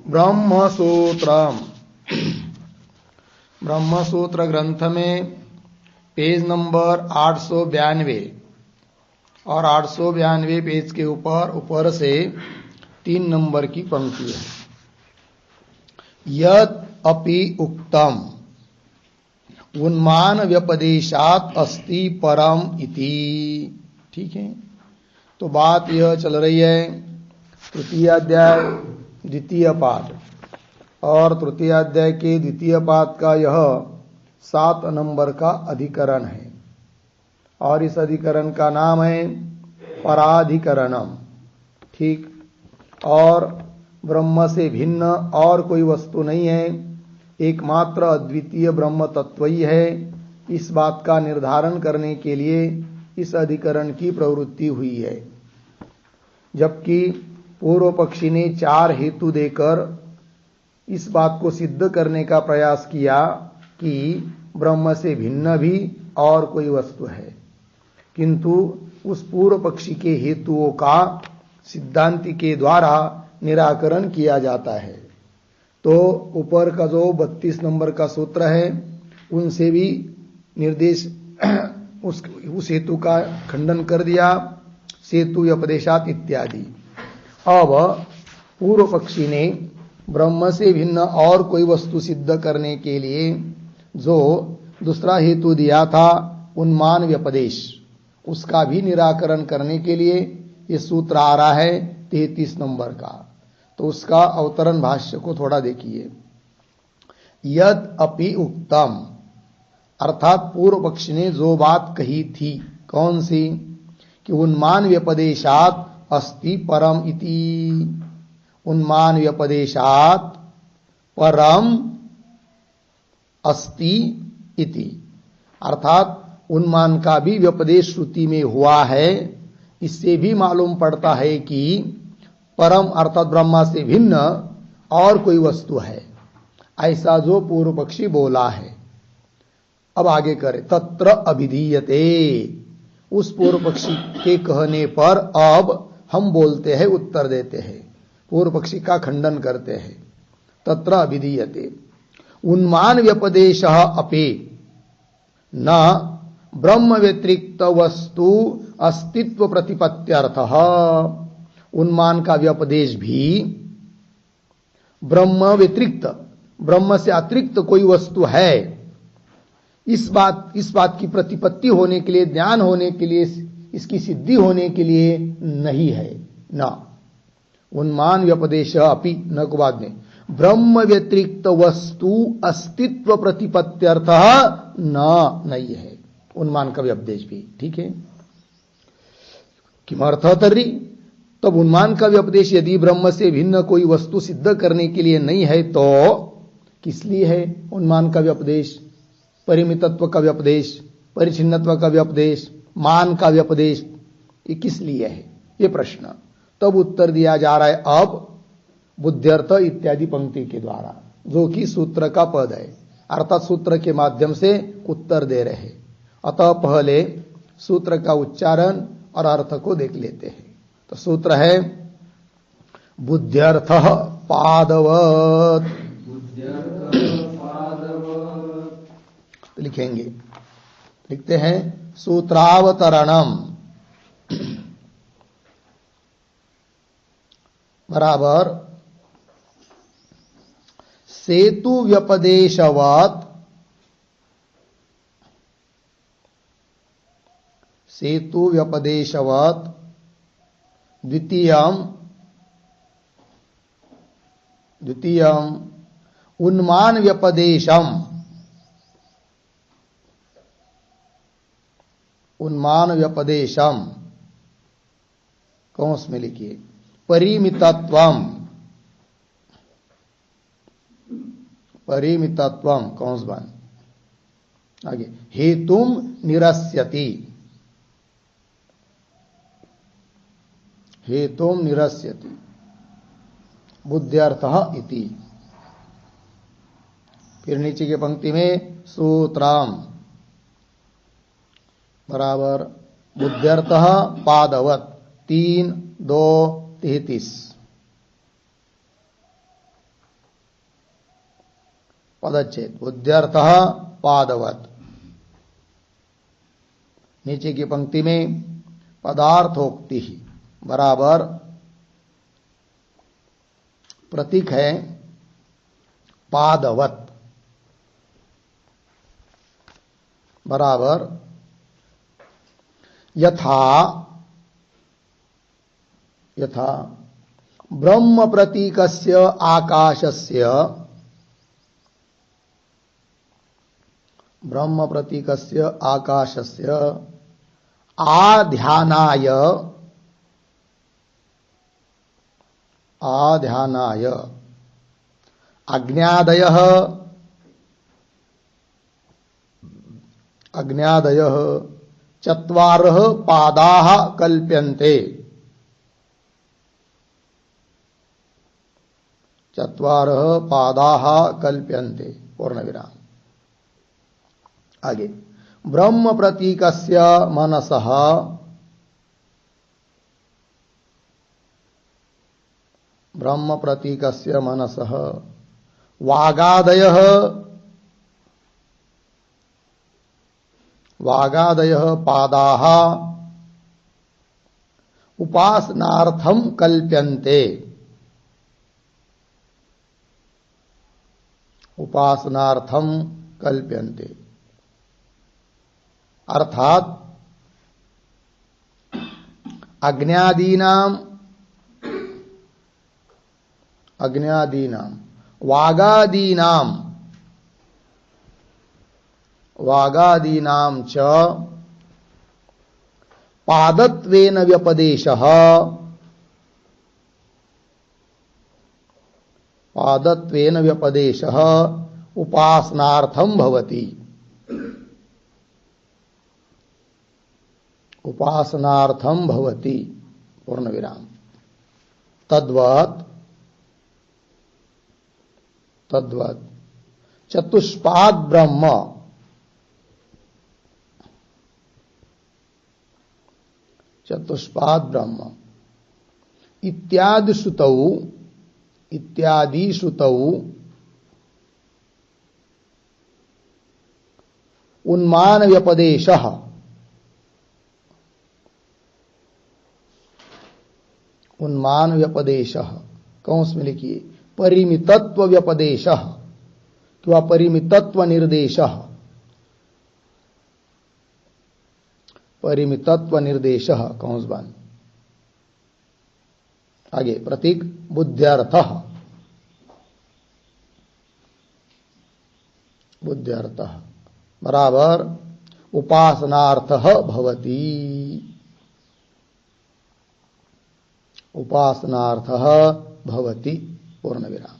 ब्रह्मसूत्रम। ब्रह्मसूत्र ग्रंथ में page number 892 और 892 पेज के ऊपर से 3 नंबर की पंक्ति है। यद अपि उक्तम उन्मान व्यपदेशात अस्ति परम इति। ठीक है, तो बात यह चल रही है तृतीय अध्याय द्वितीय पाद, और तृतीय अध्याय के द्वितीय पाद का यह 7 नंबर का अधिकरण है, और इस अधिकरण का नाम है पराधिकरणम। ठीक, और ब्रह्म से भिन्न और कोई वस्तु नहीं है, एकमात्र अद्वितीय ब्रह्म तत्व ही है। इस बात का निर्धारण करने के लिए इस अधिकरण की प्रवृत्ति हुई है। जबकि पूर्व पक्षी ने 4 हेतु देकर इस बात को सिद्ध करने का प्रयास किया कि ब्रह्म से भिन्न भी और कोई वस्तु है, किंतु उस पूर्व पक्षी के हेतुओं का सिद्धांति के द्वारा निराकरण किया जाता है। तो ऊपर का जो 32 नंबर का सूत्र है उनसे भी निर्देश उस हेतु का खंडन कर दिया, सेतु व्यपदेशात इत्यादि। अब पूर्व पक्षी ने ब्रह्म से भिन्न और कोई वस्तु सिद्ध करने के लिए जो दूसरा हेतु दिया था उन्मान व्यपदेश, उसका भी निराकरण करने के लिए ये सूत्र आ रहा है 33 नंबर का। तो उसका अवतरण भाष्य को थोड़ा देखिए। यद अपि उक्तम, अर्थात पूर्व पक्षी ने जो बात कही थी, कौन सी, कि उन्मान व्यपदेशात अस्ति परम इति। उन्मान व्यपदेशात परम अस्ति इति, अर्थात उन्मान का भी व्यपदेश श्रुति में हुआ है। इससे भी मालूम पड़ता है कि परम अर्थात ब्रह्मा से भिन्न और कोई वस्तु है, ऐसा जो पूर्व पक्षी बोला है। अब आगे करें, तत्र अभिधीयते, उस पूर्व पक्षी के कहने पर अब हम बोलते हैं, उत्तर देते हैं, पूर्व पक्षी का खंडन करते हैं। तत्र अभिधीयते उन्मान व्यपदेशः अपि न ब्रह्म व्यतिरिक्त वस्तु अस्तित्व प्रतिपत्त्यर्थः। उन्मान का व्यपदेश भी ब्रह्म व्यतिरिक्त, ब्रह्म से अतिरिक्त कोई वस्तु है, इस बात की प्रतिपत्ति होने के लिए, ज्ञान होने के लिए, इसकी सिद्धि होने के लिए नहीं है। न उन्मान व्यपदेश अपि, न को बाद में, ब्रह्म व्यतिरिक्त वस्तु अस्तित्व प्रतिपत्त्यर्थः नहीं है उन्मान का व्यपदेश भी। ठीक है, किमर्थ तर्हि, तब उन्मान का व्यपदेश यदि ब्रह्म से भिन्न कोई वस्तु सिद्ध करने के लिए नहीं है तो किस लिए है उन्मान का व्यपदेश? परिमितत्व का व्यपदेश, परिच्छिन्नत्व का व्यपदेश, मान का व्यपदेश, ये किस लिए है, ये प्रश्न। तब उत्तर दिया जा रहा है अब बुद्ध्यर्थ इत्यादि पंक्ति के द्वारा, जो कि सूत्र का पद है, अर्थात सूत्र के माध्यम से उत्तर दे रहे हैं। अतः पहले सूत्र का उच्चारण और अर्थ को देख लेते हैं। तो सूत्र है बुद्ध्यर्थ पादवत। तो लिखेंगे, लिखते हैं सूत्रावतरणम बराबर सेतु व्यपदेशवत, सेतु व्यपदेशवत द्वितीयम उन्मान व्यपदेशम, उन्मान व्यपदेशम कौंस में लिखिए परिमितत्वम, परिमितत्वम कौंस बन आगे हेतुम निरस्यति, हेतुम निरस्यति बुद्ध्यर्थः इति। फिर नीचे की पंक्ति में सूत्रम बराबर बुद्ध्यर्थः पादवत 3, 2, 33। पदच्छेद बुद्ध्यर्थः पादवत्। नीचे की पंक्ति में पदार्थोक्ति बराबर प्रतीक है पादवत् बराबर यथा यथा ब्रह्म प्रतीकस्य आकाशस्य ब्रह्म प्रतीकस्य आकाशस्य आध्यानाय आध्यानाय अज्ञादयः अज्ञादयः चत्वारः पादाः कल्प्यन्ते चत्वारः पादाः कल्प्यन्ते पूर्ण विराम। आगे ब्रह्म प्रतीकस्य मनसः ब्रह्म प्रतीकस्य मनसः वागादयः वागादयः पादाः उपासनार्थं कल्प्यन्ते उपासनार्थं कल्प्यन्ते। अर्थात अज्ञादीनां वागादीनां च पादत्वेन व्यपदेशः उपासनार्थं भवति उपासनार्थं भवति पूर्ण विराम। तद्वत् चतुष्पाद ब्रह्म इत्यादि श्रुतौ उन्मान व्यपदेशः कौंस में लिखिए परिमितत्व व्यपदेशः अथवा परिमितत्व निर्देशः कौंस बंद। आगे प्रतीक बुद्ध्यर्थः बराबर उपासनार्थः भवति पूर्ण विराम।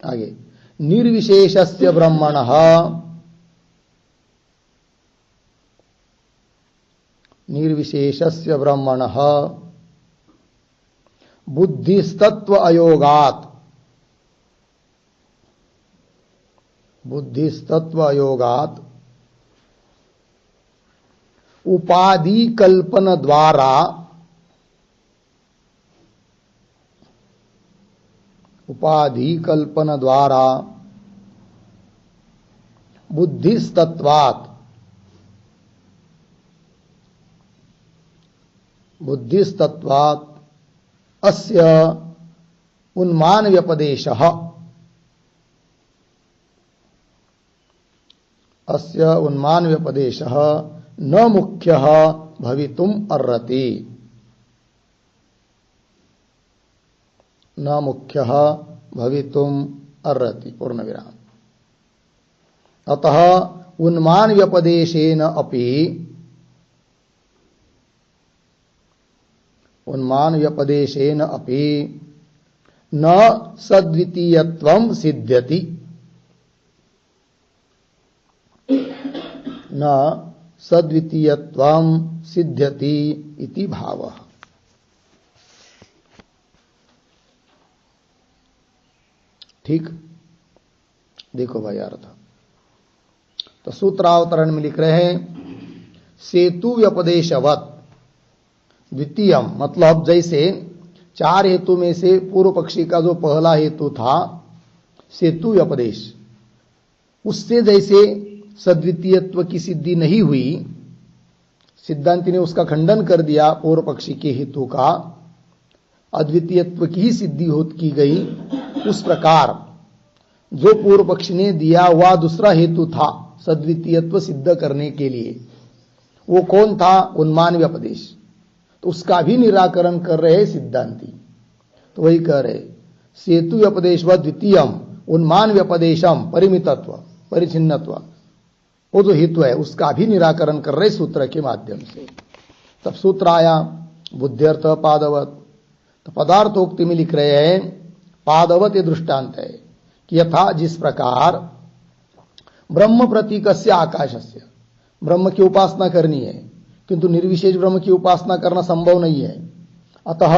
आगे निर्विशेषस्य ब्रह्मणः बुद्धिस्तत्व अयोगात् उपाधि कल्पन द्वारा बुद्धिस्तत्वात् अस्य उन्मान व्यपदेशः न मुख्यः भवितुम् अर्हति पूर्ण विराम। अतः उन्मान व्यपदेशेन अपि न सद्वितीयत्वं सिद्ध्यति इति भावः। ठीक, देखो भाई अर्थ। तो सूत्रावतरण में लिख रहे हैं सेतु व्यपदेशवत द्वितीयम, मतलब जैसे चार हेतु में से पूर्व पक्षी का जो पहला हेतु था सेतु व्यपदेश, उससे जैसे सद्वितीयत्व की सिद्धि नहीं हुई, सिद्धांति ने उसका खंडन कर दिया पूर्व पक्षी के हेतु का, अद्वितीयत्व की ही सिद्धि की गई। उस प्रकार जो पूर्व पक्षी ने दिया वह दूसरा हेतु था सद्वितीयत्व सिद्ध करने के लिए, वो कौन था? उन्मान व्यपदेश। तो उसका भी निराकरण कर रहे सिद्धांति। तो वही कह रहे सेतु व्यपदेश व द्वितीयम उन्मान व्यपदेशम परिमितत्व परिचिन्नत्व, वो जो हेतु है उसका भी निराकरण कर रहे सूत्र के माध्यम से। तब सूत्र आया बुद्ध्यर्थ पादवत। तो पदार्थोक्ति में लिख रहे हैं पादवत, ये दृष्टांत है कि यथा जिस प्रकार ब्रह्म प्रतीकस्य आकाशस्य, ब्रह्म की उपासना करनी है किंतु निर्विशेष ब्रह्म की उपासना करना संभव नहीं है, अतः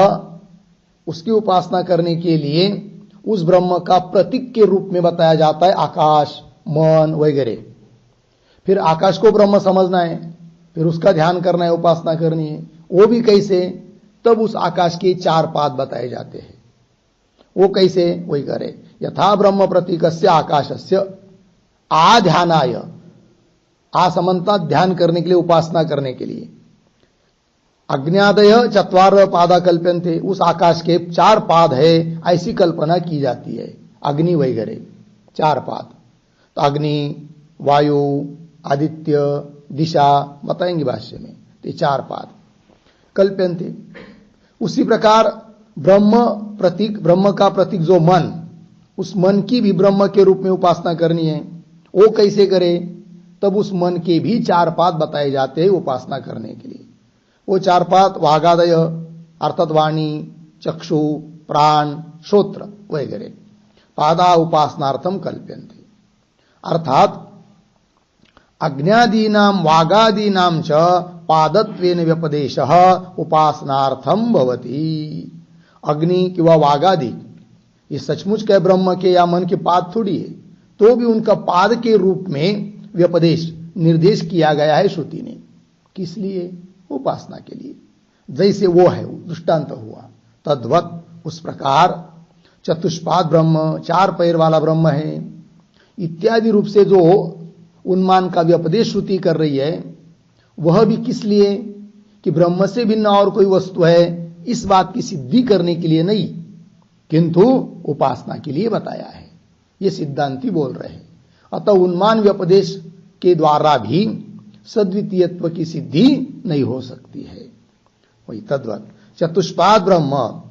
उसकी उपासना करने के लिए उस ब्रह्म का प्रतीक के रूप में बताया जाता है आकाश, मन वगैरह। फिर आकाश को ब्रह्म समझना है, फिर उसका ध्यान करना है, उपासना करनी है। वो भी कैसे? तब उस आकाश के 4 पाद बताए जाते हैं। वो कैसे? वही करे यथा ब्रह्म प्रतीकस्य आकाशस्य आध्यानाय, आसमंता ध्यान करने के लिए, उपासना करने के लिए। अग्न्यादय 4 पादा कल्प्यन्ते, उस आकाश के 4 पाद है ऐसी कल्पना की जाती है। अग्नि वगैरह 4 पाद, तो अग्नि, वायु, आदित्य, दिशा बताएंगे भाष्य में। तो 4 पाद कल्प्यन्ते। उसी प्रकार ब्रह्म प्रतीक, ब्रह्म का प्रतीक जो मन, उस मन की भी ब्रह्म के रूप में उपासना करनी है। वो कैसे करे? तब उस मन के भी 4 पाद बताए जाते हैं उपासना करने के लिए। वो 4 पाद वागादय अर्थात वाणी, चक्षु, प्राण, श्रोत्र वगैरह पादा उपासनार्थम कल्प्यन्ते। अर्थात अग्न्यादीनाम वागादीनाम च पादत्वेन व्यपदेशः उपासनार्थम भवति। अग्नि किंवा वागादि ये सचमुच के ब्रह्म के या मन के पाद थोड़ी है, तो भी उनका पाद के रूप में व्यपदेश निर्देश किया गया है श्रुति ने। किस लिए? उपासना के लिए। जैसे वो है दृष्टांत हुआ, तद्वत उस प्रकार चतुष्पाद ब्रह्म, 4 पैर वाला ब्रह्म है इत्यादि रूप से जो उन्मान का व्यपदेश श्रुति कर रही है, वह भी किस लिए? कि ब्रह्म से भिन्न और कोई वस्तु है, इस बात की सिद्धि करने के लिए नहीं, किंतु उपासना के लिए बताया है, ये सिद्धांति बोल रहे हैं। अतः उन्मान व्यपदेश के द्वारा भी सद्वितीयत्व की सिद्धि नहीं हो सकती है। वही तद्वत चतुष्पाद ब्रह्म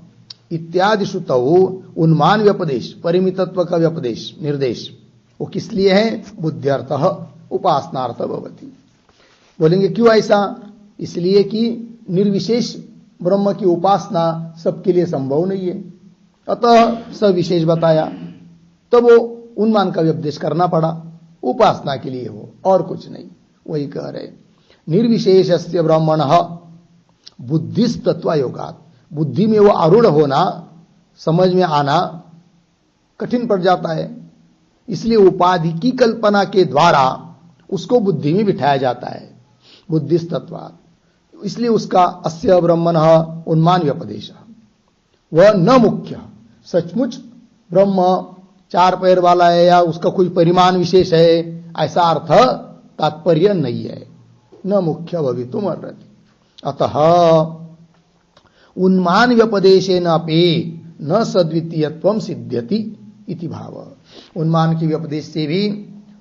इत्यादि श्रुतौ उन्मान व्यपदेश, परिमितत्व का व्यपदेश निर्देश, वो किस लिए है? बुद्ध्यर्थः उपासनार्थ भवति। बोलेंगे क्यों ऐसा? इसलिए कि निर्विशेष ब्रह्म की उपासना सबके लिए संभव नहीं है, अतः सविशेष बताया, तब वो उन्मान का व्यपदेश करना पड़ा, उपासना के लिए हो और कुछ नहीं। वही कह रहे निर्विशेषस्य ब्रह्मणः बुद्धिस्तत्व योगात, बुद्धि में वो आरूढ़ होना, समझ में आना कठिन पड़ जाता है, इसलिए उपाधि की कल्पना के द्वारा उसको बुद्धि में बिठाया जाता है बुद्धिस्तत्वात्। इसलिए उसका अस्य ब्रह्मणः उन्मान व्यपदेश, वह न मुख्य, सचमुच ब्रह्म 4 पैर वाला है या उसका कोई परिमाण विशेष है ऐसा अर्थ तात्पर्य नहीं है। न मुख्य भवितुम अर्हति। अतः उन्मान व्यपदेशेन अपि न सद्वितीयत्वं सिद्ध्यति इति भाव। उन्मान के व्यपदेश से भी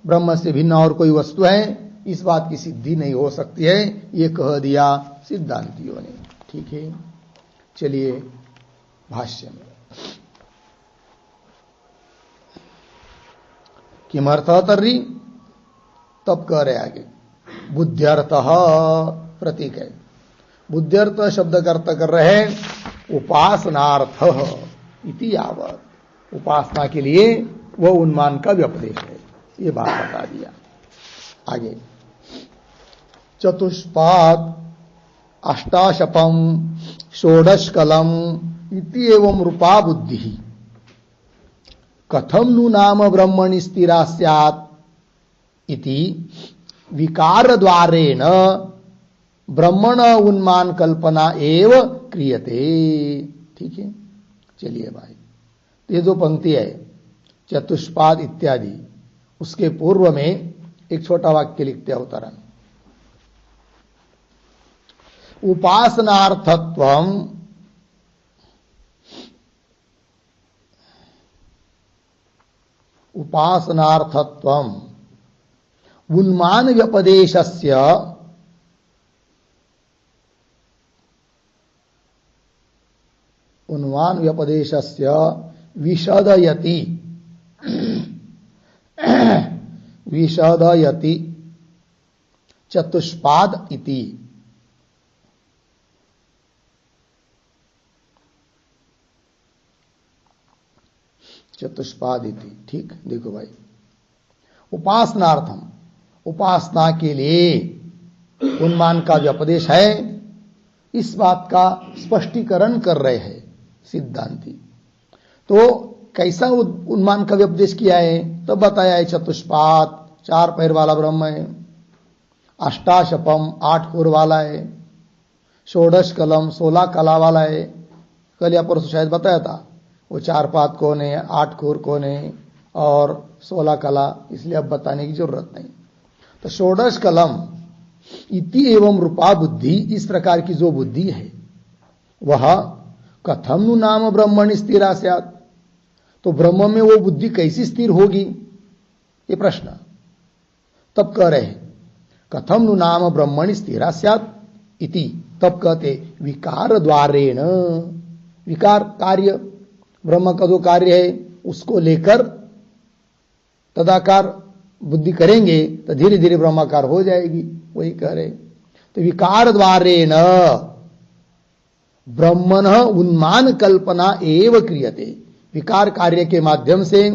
ब्रह्म से भिन्न और कोई वस्तु है इस बात की सिद्धि नहीं हो सकती है, ये कह दिया सिद्धांतियों ने। ठीक है, चलिए भाष्य में। किमर्थः तर्हि, तब कह रहे आगे बुद्ध्यर्थः प्रतीक है। बुद्ध्यर्थ शब्द का अर्थ कर रहे हैं उपासनार्थः इति यावत्, उपासना के लिए वह उन्मान का व्यपदेश है, ये बात बता दिया। आगे चतुष्पाद अष्टाशपम षोडशकलम इति एवं रूपा बुद्धि कथम नु नाम ब्रह्मणि स्थिरा स्यात् इति विकार द्वारेण ब्रह्मण उन्मान कल्पना एव क्रियते। ठीक है, चलिए भाई, ये जो पंक्ति है चतुष्पाद इत्यादि। उसके पूर्व में एक छोटा वाक्य लिखते हैं अवतरण। उपासनार्थत्वम उपासनार्थत्वम उन्मान व्यपदेशस्य विशदयति चतुष्पाद इति। चतुष्पाद इति, ठीक। देखो भाई, उपासनार्थम, उपासना के लिए उन्मान का व्यपदेश है, इस बात का स्पष्टीकरण कर रहे हैं सिद्धांती। तो कैसा उन्मान का व्यपदेश किया है? तो बताया है चतुष्पाद, 4 पैर वाला ब्रह्म है, अष्टाशपम 8 खुर वाला है, षोडश कलम 16 कला वाला है। कल या परसों शायद बताया था, वो 4 पाद कौन है, 8 खुर कौन है और 16 कला, इसलिए अब बताने की जरूरत नहीं। तो षोडश कलम इति एवं रूपा बुद्धि, इस प्रकार की जो बुद्धि है वह कथम नु नाम ब्रह्मणि स्थिरा स्यात्, तो ब्रह्म में वो बुद्धि कैसी स्थिर होगी, ये प्रश्न। तब कह रहे कथम नु नाम ब्रह्मणि स्थिरा स्यात् इति, तब कहते विकार द्वारेण, विकार कार्य, ब्रह्म का जो कार्य है उसको लेकर तदाकार बुद्धि करेंगे तो धीरे धीरे ब्रह्माकार हो जाएगी, वही कह रहे। तो विकार द्वारेण ब्रह्मण उन्मान कल्पना एव क्रियते, विकार कार्य के माध्यम से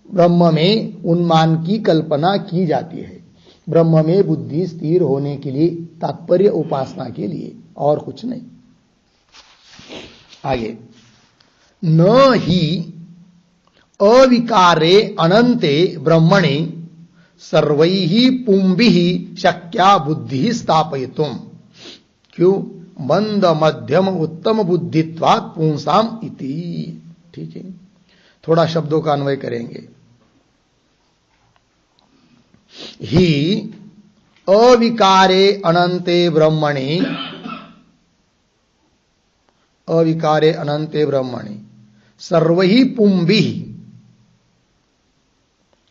ब्रह्म में उन्मान की कल्पना की जाती है। ब्रह्म में बुद्धि स्थिर होने के लिए तात्पर्य उपासना के लिए, और कुछ नहीं। आगे, न ही अविकारे अनंते ब्रह्मणे सर्वैः पुंभिः शक्या बुद्धि स्थापयितुम, क्यों? मंद मध्यम उत्तम बुद्धित्वात् पुंसाम इति। ठीक है, थोड़ा शब्दों का अन्वय करेंगे। ही अविकारे अनंते ब्रह्मणि, अविकारे अनंते ब्रह्मणि सर्वैः पुंभिः,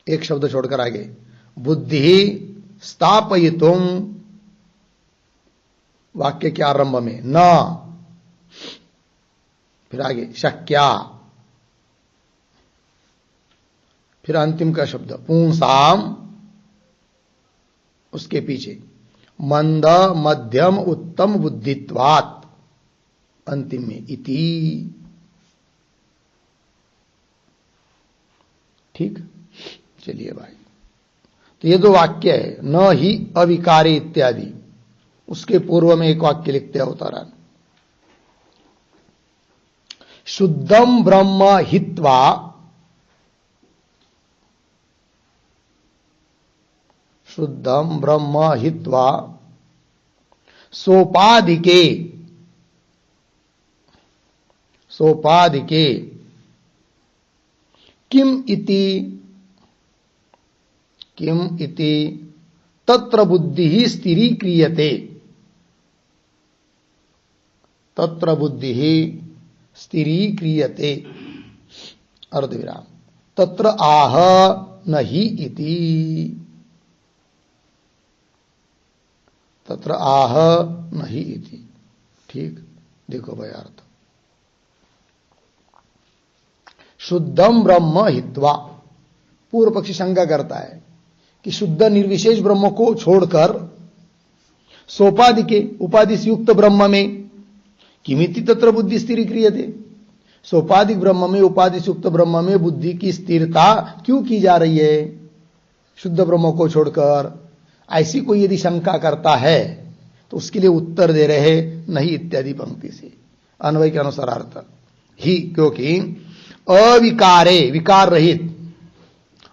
एक शब्द छोड़कर आगे, बुद्धि स्थापयितुम, वाक्य के आरंभ में न, फिर आगे शक्या, फिर अंतिम का शब्द पुंसाम, उसके पीछे मंद मध्यम उत्तम बुद्धित्वात्, अंतिम में इति। ठीक, चलिए भाई, तो ये दो वाक्य है, न ही अविकारी इत्यादि। उसके पूर्व में एक वाक्य लिखते हैं अवतरण, शुद्धम ब्रह्म हित्वा, शुद्धम ब्रह्म हित्वा सोपाधिके, सोपाधिके किम इति, किम इति तत्र बुद्धि स्थिरीक्रियते, तत्र बुद्धि स्थिरीक्रियते, अर्धविराम, तत्र आह नहि इति, तत्र आह नहि इति। ठीक, देखो भाई अर्थ, शुद्धम ब्रह्म हित्वा, पूर्व पक्षी शंका करता है कि शुद्ध निर्विशेष ब्रह्म को छोड़कर सोपाधि के उपाधि से युक्त ब्रह्म में किमिति तत्र बुद्धि स्थिर क्रियते, सोपाधिक ब्रह्म में उपाधि से युक्त ब्रह्म में बुद्धि की स्थिरता क्यों की जा रही है शुद्ध ब्रह्म को छोड़कर? ऐसी कोई यदि शंका करता है तो उसके लिए उत्तर दे रहे नहीं इत्यादि पंक्ति से, अन्वय के अनुसार अर्थ ही, क्योंकि अविकारे, विकार रहित,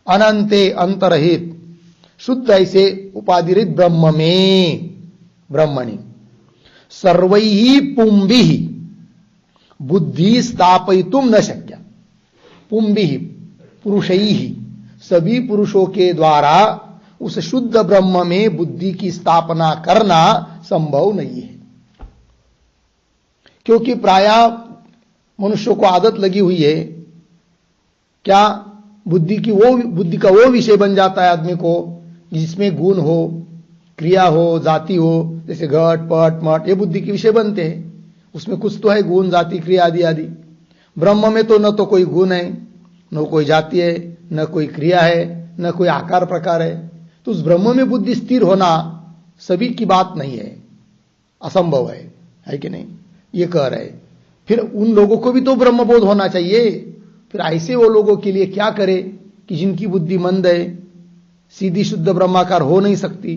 अनंते, अंतरहित, शुद्ध ऐसे उपाधिरित ब्रह्म में, ब्रह्मणि सर्वैः पुंभिः बुद्धि स्थापयितुम न शक्या। पुंभिः, पुरुषैहि, सभी पुरुषों के द्वारा उस शुद्ध ब्रह्म में बुद्धि की स्थापना करना संभव नहीं है, क्योंकि प्रायः मनुष्यों को आदत लगी हुई है क्या, बुद्धि का वो विषय बन जाता है आदमी को जिसमें गुण हो, क्रिया हो, जाति हो, जैसे घट पट मठ, ये बुद्धि के विषय बनते हैं। उसमें कुछ तो है गुण जाति क्रिया आदि आदि। ब्रह्म में तो न तो कोई गुण है, न कोई जाति है, न कोई क्रिया है, न कोई आकार प्रकार है। तो उस ब्रह्म में बुद्धि स्थिर होना सभी की बात नहीं है, असंभव है कि नहीं, ये कह रहे। फिर उन लोगों को भी तो ब्रह्मबोध होना चाहिए। फिर ऐसे वो लोगों के लिए क्या करे कि जिनकी बुद्धि मंद है, सीधी शुद्ध ब्रह्माकार हो नहीं सकती,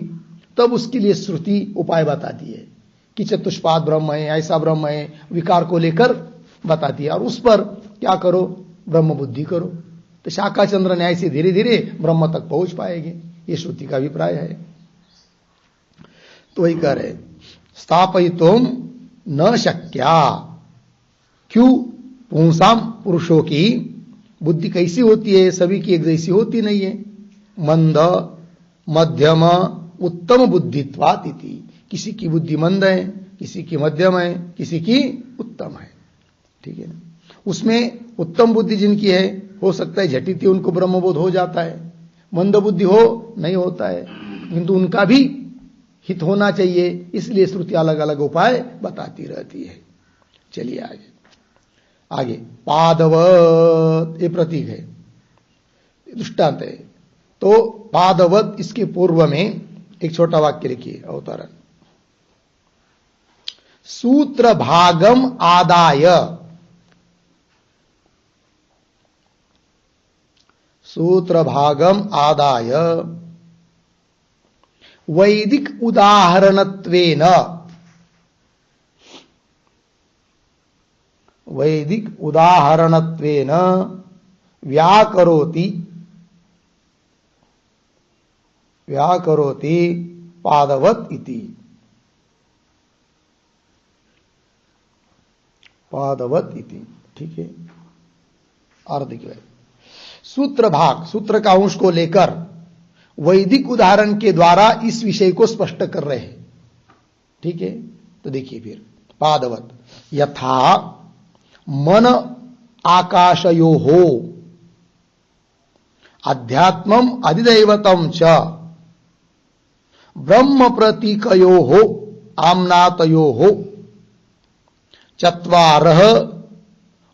तब उसके लिए श्रुति उपाय बताती है कि चतुष्पाद ब्रह्म है, ऐसा ब्रह्म है, विकार को लेकर बताती है। और उस पर क्या करो, ब्रह्म बुद्धि करो, तो शाखाचंद्र न्याय से धीरे धीरे ब्रह्म तक पहुंच पाएंगे, ये श्रुति का अभिप्राय है। तो वही कह रहे स्थापयितुम न शक्या। क्यों? पुंसाम, पुरुषों की बुद्धि कैसी होती है, सभी की एक जैसी होती नहीं है। मंद मध्यम उत्तम बुद्धित्वात् इति, किसी की बुद्धि मंद है, किसी की मध्यम है, किसी की उत्तम है, ठीक है। उसमें उत्तम बुद्धि जिनकी है, हो सकता है झटिति उनको ब्रह्मबोध हो जाता है, मंद बुद्धि हो नहीं होता है, किंतु उनका भी हित होना चाहिए, इसलिए श्रुति अलग अलग उपाय बताती रहती है। चलिए आगे पादवत, ये प्रतीक है, दृष्टांत है। तो पादवत, इसके पूर्व में एक छोटा वाक्य लिखिए, अवतरण। सूत्र भागम आदाय, सूत्र भागम आदाय वैदिक उदाहरणत्वेन, वैदिक उदाहरणत्वेन व्याकरोति, व्याकरोति पादवत इति, पादवत इति, ठीक है। अर्थ क्या है? सूत्र भाग, सूत्र का अंश को लेकर वैदिक उदाहरण के द्वारा इस विषय को स्पष्ट कर रहे हैं, ठीक है। तो देखिए फिर पादवत, यथा मन आकाशयोः अध्यात्मम अधिदैवतम च ब्रह्म प्रतीकयोः आम्नातयोः चत्वारः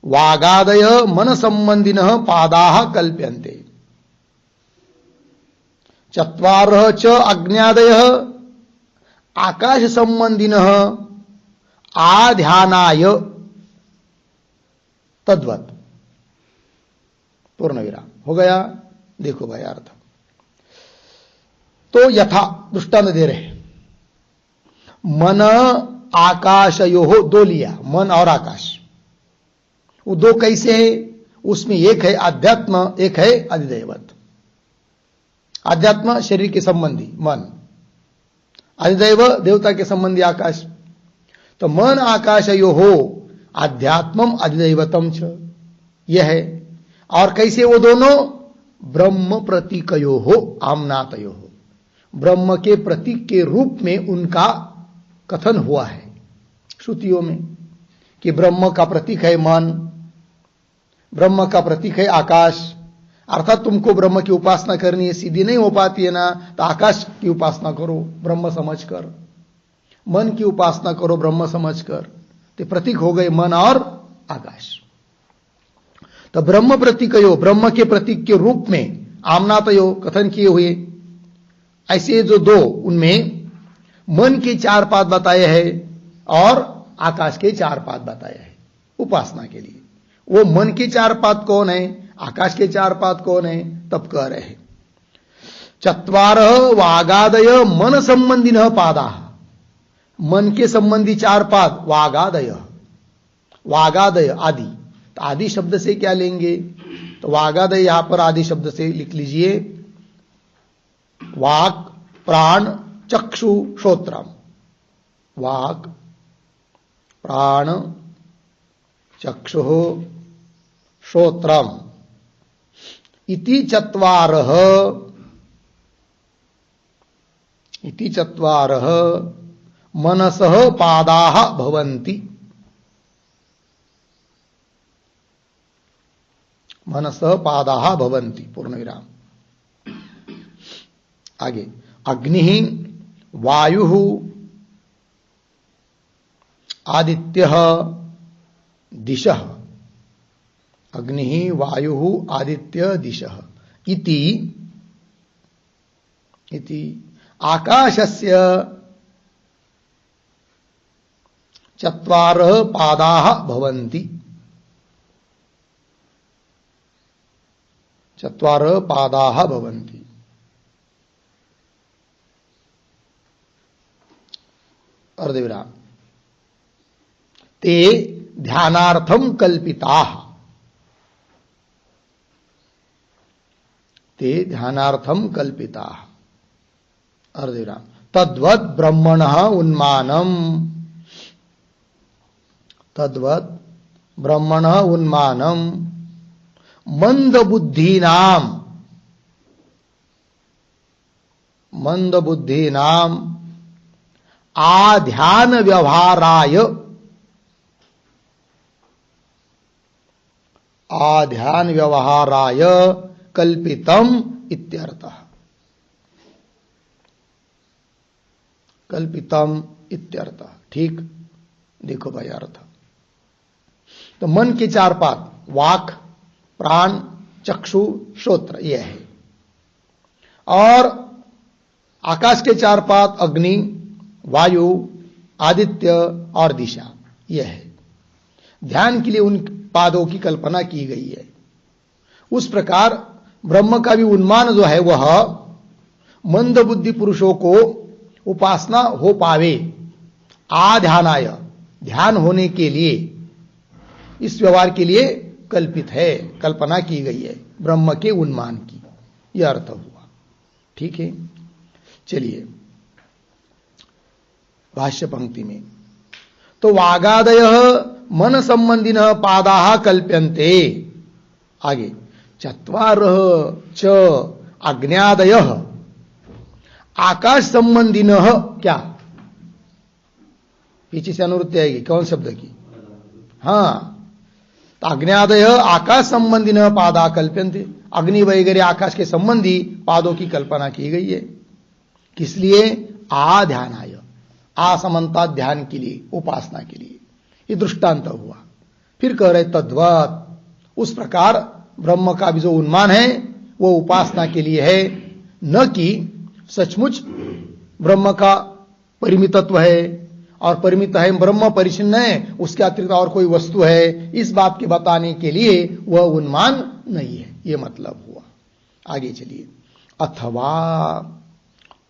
वागादयः मन संबंधिनः पादाः कल्प्यन्ते। चत्वारः च अज्ञादयः आकाश संबंधिनः आध्यानाय तद्वत्। पूर्ण विराम हो गया। देखो भाई अर्थ, तो यथा दृष्टांत दे रहे, मन आकाशयोः, दो लिया, मन और आकाश, वो दो कैसे है? उसमें एक है अध्यात्म, एक है अधिदैवत। अध्यात्म शरीर के संबंधी मन, अधिदैव देवता के संबंधी आकाश। तो मन आकाशयोः अध्यात्मम अधिदैवतम च, यह है। और कैसे वो दोनों? ब्रह्म प्रतीकयोः आम्नातयोः, ब्रह्म के प्रतीक के रूप में उनका कथन हुआ है श्रुतियों में कि ब्रह्म का प्रतीक है मन, ब्रह्म का प्रतीक है आकाश। अर्थात तुमको ब्रह्म की उपासना करनी है, सीधी नहीं हो पाती है ना, तो आकाश की उपासना करो ब्रह्म समझकर, मन की उपासना करो ब्रह्म समझकर। तो प्रतीक हो गए मन और आकाश। तो ब्रह्म प्रतीकयो, ब्रह्म के प्रतीक के रूप में आम्नातयो कथन किए हुए। ऐसे जो दो, उनमें मन के चार पाद बताए हैं और आकाश के चार पाद बताए हैं उपासना के लिए। वो मन के चार पाद कौन है, आकाश के चार पाद कौन है? तब कह रहे हैं चत्वारः वागादय मन संबंधिनः पादाः, मन के संबंधी चार पाद, वागादय, वागादय आदि। तो आदि शब्द से क्या लेंगे? तो वागादय यहां पर आदि शब्द से लिख लीजिए, वाक प्राण चक्षु श्रोत्रम, वाक प्राण चक्षु श्रोत्रम। इति चत्वारः मनसः पादाः भवन्ति। मनसः पादाः भवन्ति पूर्णविराम। आगे अग्निः वायुः आदित्यः दिशः। अग्निः वायुः आदित्य दिशः इति आकाशस्य चत्वारः पादाः भवन्ति। चत्वारः पादाः भवन्ति। अर्धविराम। ते ध्यानार्थं कल्पिताः। ते ध्यानार्थं कल्पिताः। अर्धविराम। तद्वत् ब्रह्मणः उन्मानम्। तद्वत् ब्रह्मणः उन्मानम् मंदबुद्धीनाम आध्यान व्यवहाराय कल्पितम इत्यर्थः। कल्पितम इत्यर्थः। ठीक, देखो भाई अर्थ। तो मन के चार पात वाक, प्राण, चक्षु, श्रोत्र यह है। और आकाश के चार पात अग्नि, वायु, आदित्य और दिशा यह है। ध्यान के लिए उन पादों की कल्पना की गई है। उस प्रकार ब्रह्म का भी उन्मान जो है वह मंद बुद्धि पुरुषों को उपासना हो पावे, आध्यानाय ध्यान होने के लिए, इस व्यवहार के लिए कल्पित है, कल्पना की गई है ब्रह्म के उन्मान की। यह अर्थ हुआ। ठीक है, चलिए भाष्य पंक्ति में। तो वागादयः मन संबंधिनः पादाः कल्प्यन्ते। आगे चत्वारः च अग्न्यादयः आकाश संबंधिनः। क्या पीछे से अनुवृत्ति आएगी कौन शब्द की? हाँ, तो अग्न्यादय आकाश संबंधी न पादा कल्प्यन्ते। अग्नि वगैरह आकाश के संबंधी पादों की कल्पना की गई है। किस लिए? आध्यानाय, असमन्ता ध्यान के लिए, उपासना के लिए। ये दृष्टांत हुआ। फिर कह रहे तद्वत्, उस प्रकार ब्रह्म का भी जो उन्मान है वो उपासना के लिए है, न कि सचमुच ब्रह्म का परिमितत्व है और परिमित है, ब्रह्म परिचिन्न है, उसके अतिरिक्त और कोई वस्तु है, इस बात के बताने के लिए वह उन्मान नहीं है। यह मतलब हुआ। आगे चलिए। अथवा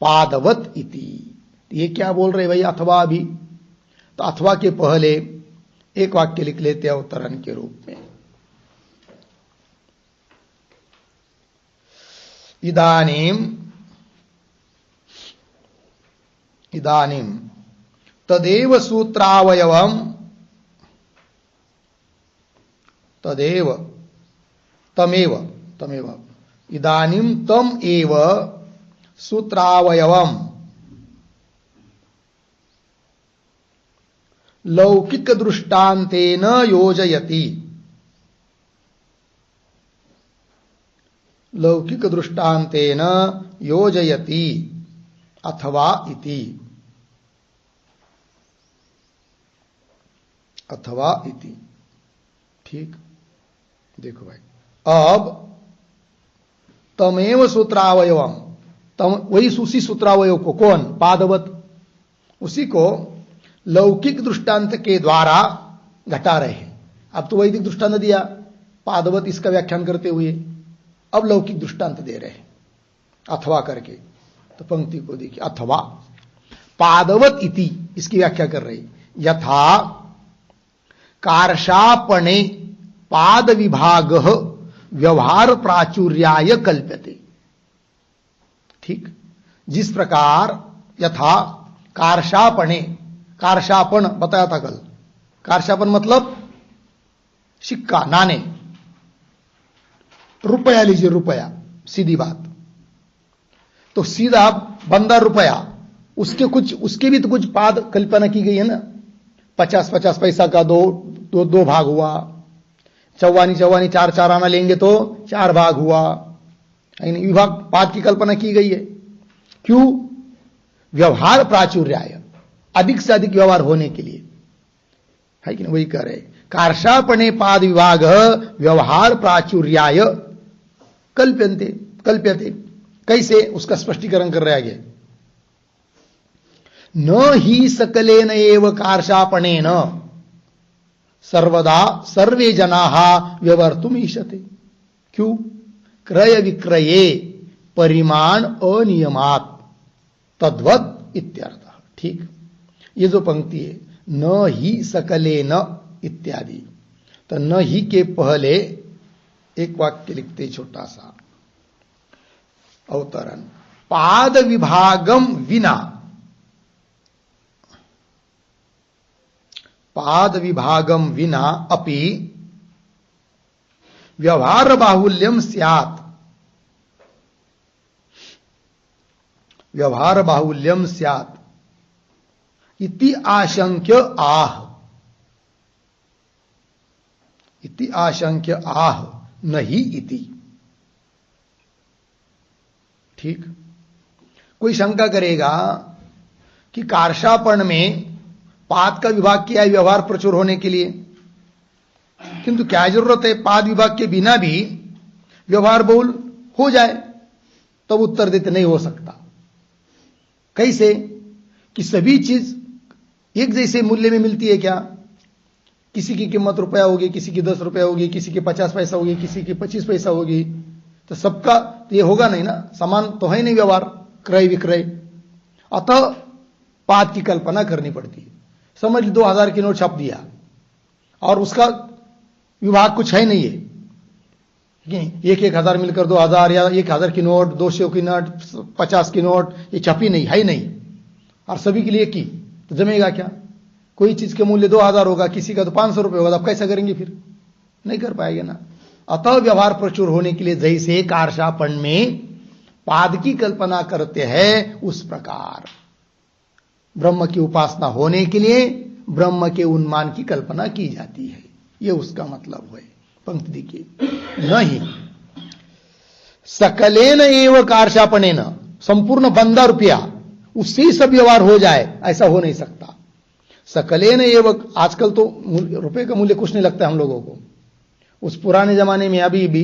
पादवत इति, ये क्या बोल रहे भाई अथवा अभी? तो अथवा के पहले एक वाक्य लिख लेते हैं अवतरण के रूप में। इदानीम तदेव सूत्रावयवम, तदेव तमेव इदानीम तम एव सूत्रावयवम लौकिक दृष्टान्तेन योजयति। लौकिक दृष्टान्तेन योजयति अथवा इति। अथवा इति। ठीक, देखो भाई, अब तमेव सूत्रावयवम, तम वही उसी सूत्रावयव को, कौन? पादवत, उसी को लौकिक दृष्टांत के द्वारा घटा रहे हैं। अब तो वैदिक दृष्टांत दिया पादवत इसका व्याख्यान करते हुए, अब लौकिक दृष्टांत दे रहे हैं अथवा करके। तो पंक्ति को देखिए, अथवा पादवत इति, इसकी व्याख्या कर रही। यथा कार्षापणे पाद विभाग व्यवहार प्राचुर्याय कल्प्यते। ठीक, जिस प्रकार यथा कार्षापणे, कार्षापण बताया था कल। कार्षापन मतलब सिक्का, नाने। रुपया लीजिए, रुपया, सीधी बात। तो सीधा बंदा रुपया, उसके भी तो कुछ पाद कल्पना की गई है ना। 50-50 पैसा का दो भाग हुआ, चौवानी 4 आना लेंगे तो 4 भाग हुआ, विभाग पाद की कल्पना की गई है। क्यों? व्यवहार प्राचुर्याय, अधिक से अधिक व्यवहार होने के लिए, है कि नहीं? वही कह रहे, कार्षापणे पाद विभाग व्यवहार प्राचुर्याय कल्प्यते। कैसे? उसका स्पष्टीकरण कर रहे आगे। न ही सकलेन एव कार्षापणेन सर्वदा सर्वे जनाः व्यवर्तुम ईशते। क्यों? क्रय विक्रये परिमाण अनियमात तद्वत इत्यर्थ। ठीक, ये जो पंक्ति है न ही सकलेन इत्यादि, तो न ही के पहले एक वाक्य लिखते, छोटा सा अवतरण, पाद विभागम विना, पाद विभागम विना अपि व्यवहार बाहुल्यम स्यात्, व्यवहार बाहुल्यम स्यात् इति आशंक्य आह, इति आशंक्य आह नहीं इति। ठीक, कोई शंका करेगा कि कार्षापण में पाद का विभाग किया है व्यवहार प्रचुर होने के लिए, किंतु क्या जरूरत है पाद विभाग के बिना भी व्यवहार बहुल हो जाए? तब उत्तर देते नहीं हो सकता। कैसे? कि सभी चीज एक जैसे मूल्य में मिलती है क्या? किसी की कीमत रुपया होगी, किसी की 10 रुपया होगी, किसी की 50 पैसा होगी, किसी की 25 पैसा होगी, तो सबका ये होगा नहीं ना, समान तो है नहीं व्यवहार, क्रय विक्रय। अतः पाद की कल्पना करनी पड़ती है। समझ 2000 की नोट छाप दिया और उसका विभाग कुछ है नहीं है, 1,000 मिलकर 2000, या 1000 की नोट, 200 की नोट, 50 की नोट, ये छपी नहीं है नहीं, और सभी के लिए की, तो जमेगा क्या? कोई चीज के मूल्य 2000 होगा, किसी का तो 500 रुपये होगा, अब कैसा करेंगे? फिर नहीं कर पाएंगे ना। अतः व्यवहार प्रचुर होने के लिए जैसे कार्षापण में पाद की कल्पना करते हैं, उस प्रकार ब्रह्म की उपासना होने के लिए ब्रह्म के उन्मान की कल्पना की जाती है। यह उसका मतलब है। पंक्ति देखिए, नहीं सकलेन एव कार्षापणेन, संपूर्ण बंदा रुपया उससे ही सब व्यवहार हो जाए, ऐसा हो नहीं सकता। सकलेन एव, आजकल तो रुपए का मूल्य कुछ नहीं लगता है हम लोगों को, उस पुराने जमाने में अभी भी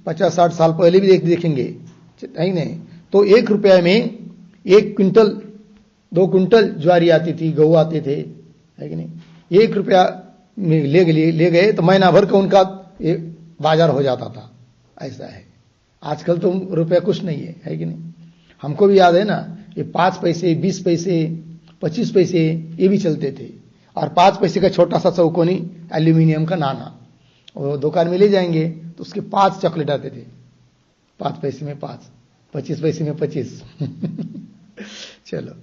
50-60 साल पहले भी देखेंगे, नहीं तो 1 रुपया में 1 क्विंटल 2 क्विंटल ज्वारी आती थी, गेहूं आते थे, है कि नहीं? 1 रुपया में ले गए तो महीना भर का उनका बाजार हो जाता था, ऐसा है। आजकल तो रुपया कुछ नहीं है कि नहीं? हमको भी याद है ना, ये 5 पैसे 20 पैसे 25 पैसे ये भी चलते थे, और 5 पैसे का छोटा सा चौकोनी एल्यूमिनियम का नाना, वो दुकान में ले जाएंगे तो उसके 5 चॉकलेट आते थे, 5 पैसे में 5, 25 पैसे में 25 चलो,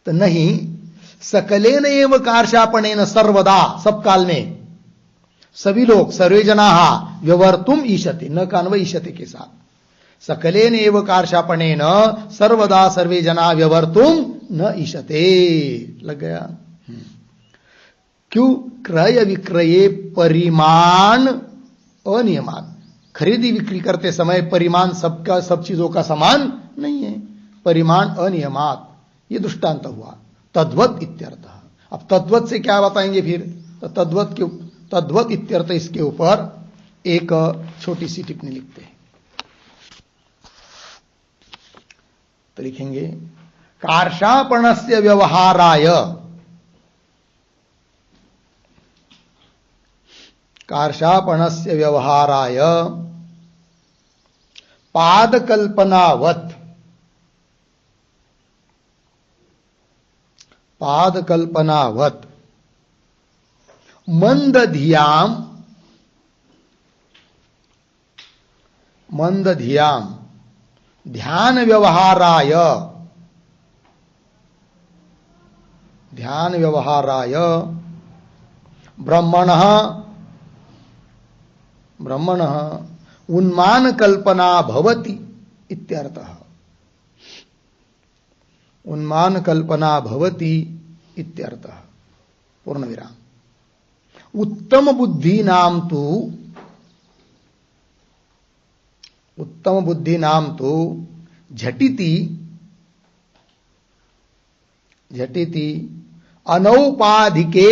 तो नहीं, सकलेन एव कार्षापणेन सर्वदा, सब काल में सभी लोग, सर्वे जनाः व्यवर्तुम ईशते, न कान्वय ईशते के साथ, सकलेन एव कार्षापणेन सर्वदा सर्वे जना व्यवर्तुम न ईशते, लग गया। क्यों? क्रय विक्रये परिमाण अनियमात, खरीदी बिक्री करते समय परिमाण सबका, सब चीजों का समान नहीं है, परिमाण अनियमात, ये दृष्टांत हुआ। तद्वत इत्यर्थ। अब तद्वत से क्या बताएंगे फिर? तो तद्वत इत्यर्थ, इसके ऊपर एक छोटी सी टिप्पणी लिखते हैं, तो लिखेंगे कार्षापणस्य व्यवहाराय, कार्षापणस्य व्यवहाराय पादकल्पनावत्, पादकल्पनावत् मंदधियाम, मंदधियाम ध्यान व्यवहाराय, ध्यान व्यवहाराय ब्रह्मणः, ब्रह्मणः उन्मान कल्पना भवति इत्यर्थः। उन्मान कल्पना भवति इत्यर्थः। पूर्ण विराम। उत्तम बुद्धि नाम तो झटिति अनौपाधिके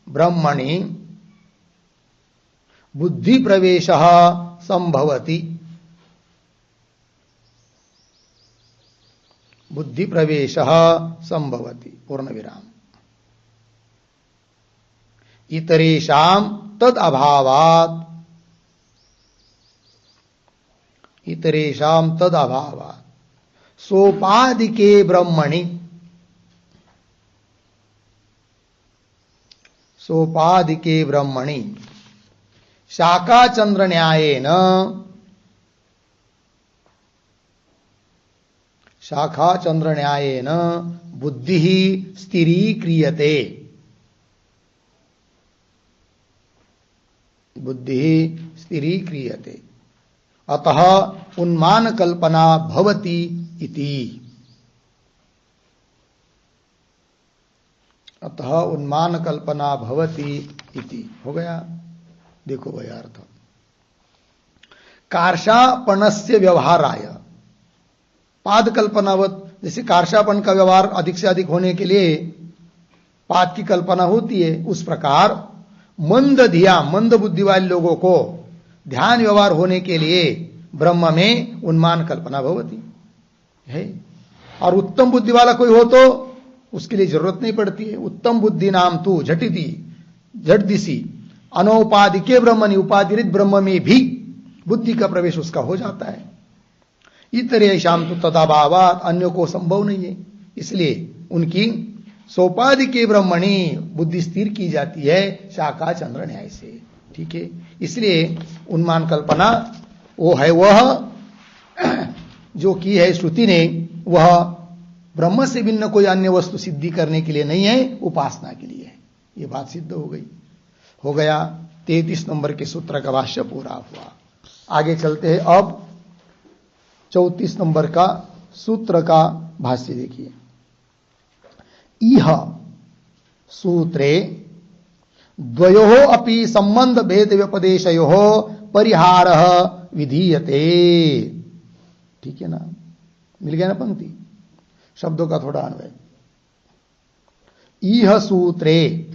ब्रह्मणि बुद्धि प्रवेशः संभवति। बुद्धि प्रवेशः संभवति। पूर्ण विराम। इतरेषां तद अभावात् सोपाधिके ब्रह्मणि शाकाचंद्र न्यायेन बुद्धि स्थिरीक्रियते। अतः उन्मान कल्पना भवति इति। हो गया। देखो भाई अर्थ। कार्षापणस्य व्यवहाराय, पाद कल्पनावत, जैसे कार्षापन का व्यवहार अधिक से अधिक होने के लिए पाद की कल्पना होती है, उस प्रकार मंद बुद्धि वाले लोगों को ध्यान व्यवहार होने के लिए ब्रह्म में उन्मान कल्पना भवती है। और उत्तम बुद्धि वाला कोई हो तो उसके लिए जरूरत नहीं पड़ती है। उत्तम बुद्धि नाम तू झट दिसी अनौपाधिके ब्रह्मणि, उपाधिरित ब्रह्म में भी बुद्धि का प्रवेश उसका हो जाता है। इतरेषां तु तदाभावात्, अन्यों को संभव नहीं है, इसलिए उनकी सोपाधिके ब्रह्मणि बुद्धि स्थिर की जाती है शाखा चंद्र न्याय से। ठीक है। इसलिए उन्मान कल्पना वो है, वह जो की है श्रुति ने, वह ब्रह्म से भिन्न कोई अन्य वस्तु सिद्धि करने के लिए नहीं है, उपासना के लिए है। ये बात सिद्ध हो गई। हो गया। 33 नंबर के सूत्र का भाष्य पूरा हुआ। आगे चलते हैं। अब 34 नंबर का सूत्र का भाष्य देखिए। इह सूत्रे द्वयोः अपि संबंध भेद व्यपदेशयोः परिहारः विधीयते। ठीक है ना, मिल गया ना पंक्ति, शब्दों का थोड़ा अन्वय। इह सूत्रे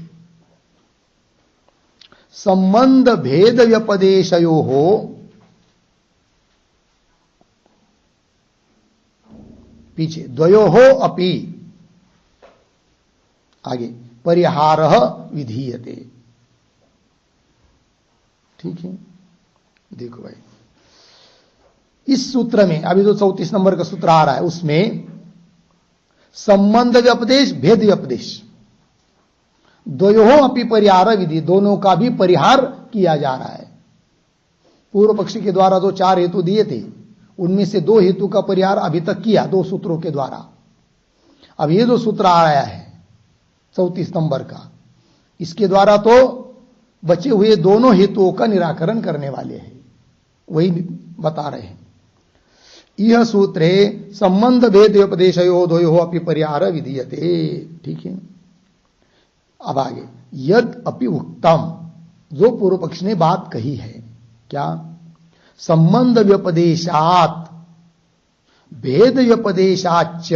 संबंध भेद व्यपदेशयोः पीछे द्वयोः अपि, आगे परिहारः विधीयते। ठीक है। देखो भाई, इस सूत्र में अभी जो 34 नंबर का सूत्र आ रहा है, उसमें संबंध व्यपदेश भेद व्यपदेश द्वयोः अपि परिहार विधि, दोनों का भी परिहार किया जा रहा है। पूर्व पक्षी के द्वारा जो 4 हेतु दिए थे, उनमें से 2 हेतु का परिहार अभी तक किया 2 सूत्रों के द्वारा। अब ये जो सूत्र आ रहा है 34 नंबर का, इसके द्वारा तो बचे हुए दोनों हेतुओं का निराकरण करने वाले हैं, वही बता रहे हैं। यह सूत्रे संबंध भेद उपदेशयो द्वयोः अपि परिहार विधीयते। ठीक है। अब आगे, यद अपि उक्तम, जो पूर्व पक्ष ने बात कही है, क्या? संबंध व्यपदेशात भेद व्यपदेशाच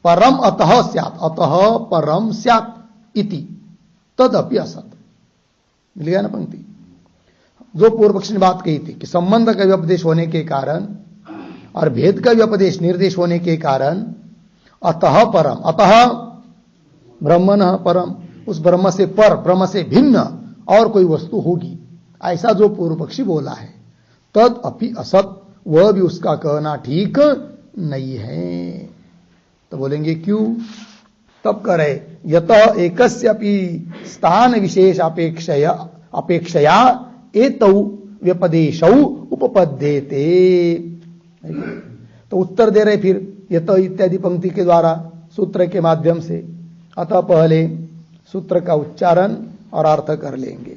परम अतः स्यात्, अतः परम स्यात् इति तदपि असत। मिल गया ना पंक्ति। जो पूर्व पक्ष ने बात कही थी कि संबंध का व्यपदेश होने के कारण और भेद का व्यपदेश निर्देश होने के कारण अतः परम, अतः ब्रह्मणः परम, उस ब्रह्म से पर, ब्रह्म से भिन्न और कोई वस्तु होगी, ऐसा जो पूर्व पक्षी बोला है, तद अपि असत, वह भी उसका कहना ठीक नहीं है। तो बोलेंगे क्यों? तब करे यतः एकस्यापि स्थान विशेष अपेक्षया एतौ व्यपदेशौ उपपद्येते। तो उत्तर दे रहे फिर यतः इत्यादि पंक्ति के द्वारा सूत्र के माध्यम से। अतः पहले सूत्र का उच्चारण और अर्थ कर लेंगे।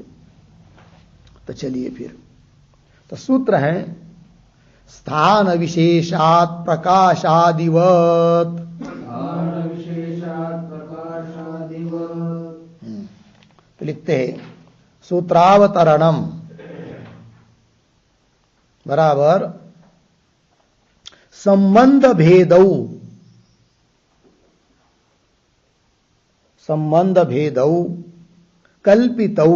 तो चलिए फिर, तो सूत्र है स्थान विशेषात प्रकाशादिवत। तो लिखते हैं सूत्रावतरणम बराबर संबंध भेदौ कल्पितौ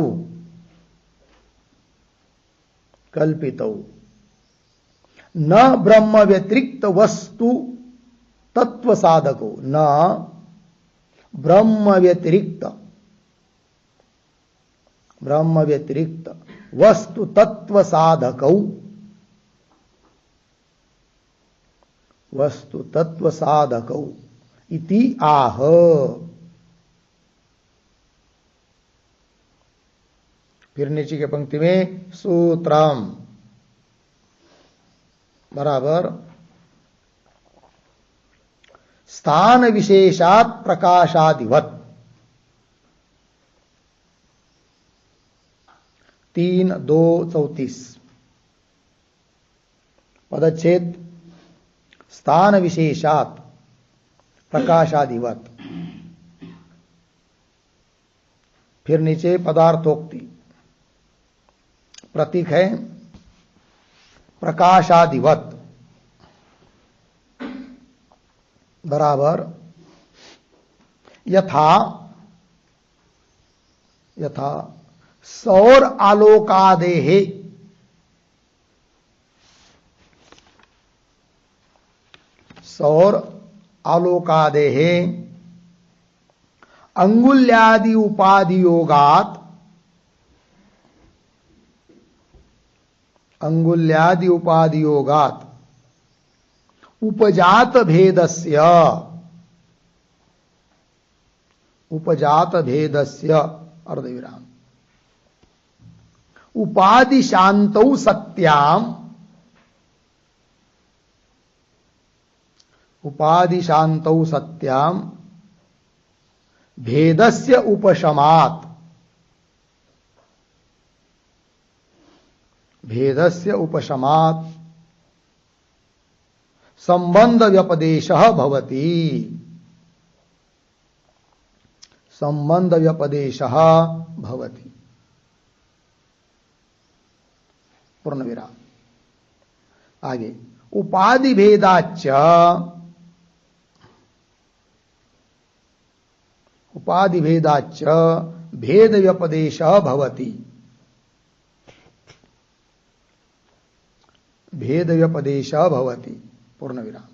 न ब्रह्म व्यतिरिक्त वस्तु तत्व साधको, न ब्रह्म व्यतिरिक्त वस्तु तत्व साधकौ इति आह। फिर नीचे के पंक्ति में सूत्रम बराबर स्थान विशेषात प्रकाशादिवत 3:2:34 पदच्छेद स्थान विशेषात प्रकाशादिवत। फिर नीचे पदार्थोक्ति, प्रतीक है प्रकाशादिवत बराबर यथा सौर आलोकादेः अंगुल्यादि उपादियोगात उपजात भेदस्य अर्धविराम उपाधि शांतौ सत्याम भेदस्य उपशमात् संबंध व्यपदेशः भवति। पूर्ण विराम। आगे उपाधि भेदाच्च भेद व्यपदेशः भवति। पूर्ण विराम।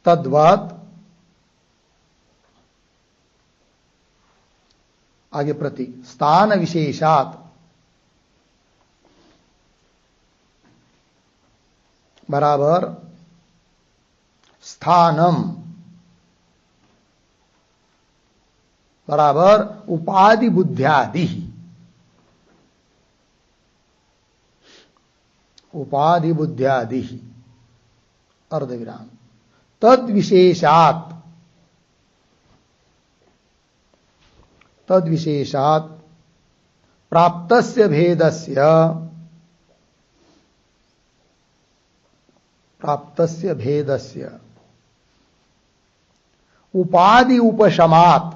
तद्वत् आगे प्रति स्थान विशेषात बराबर स्थानम बराबर उपाधि बुद्ध्यादि अर्धविराम। तद विशेषात प्राप्तस्य भेदस्य उपाधि उपशमात्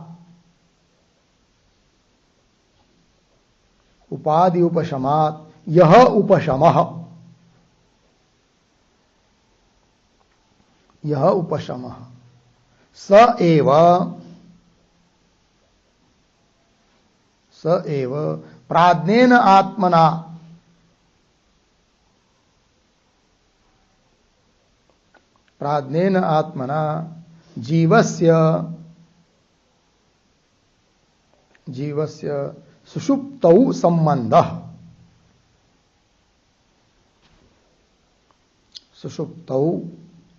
यह उपशमः स एव प्राज्ञेन आत्मना जीवस्य सुषुप्तौ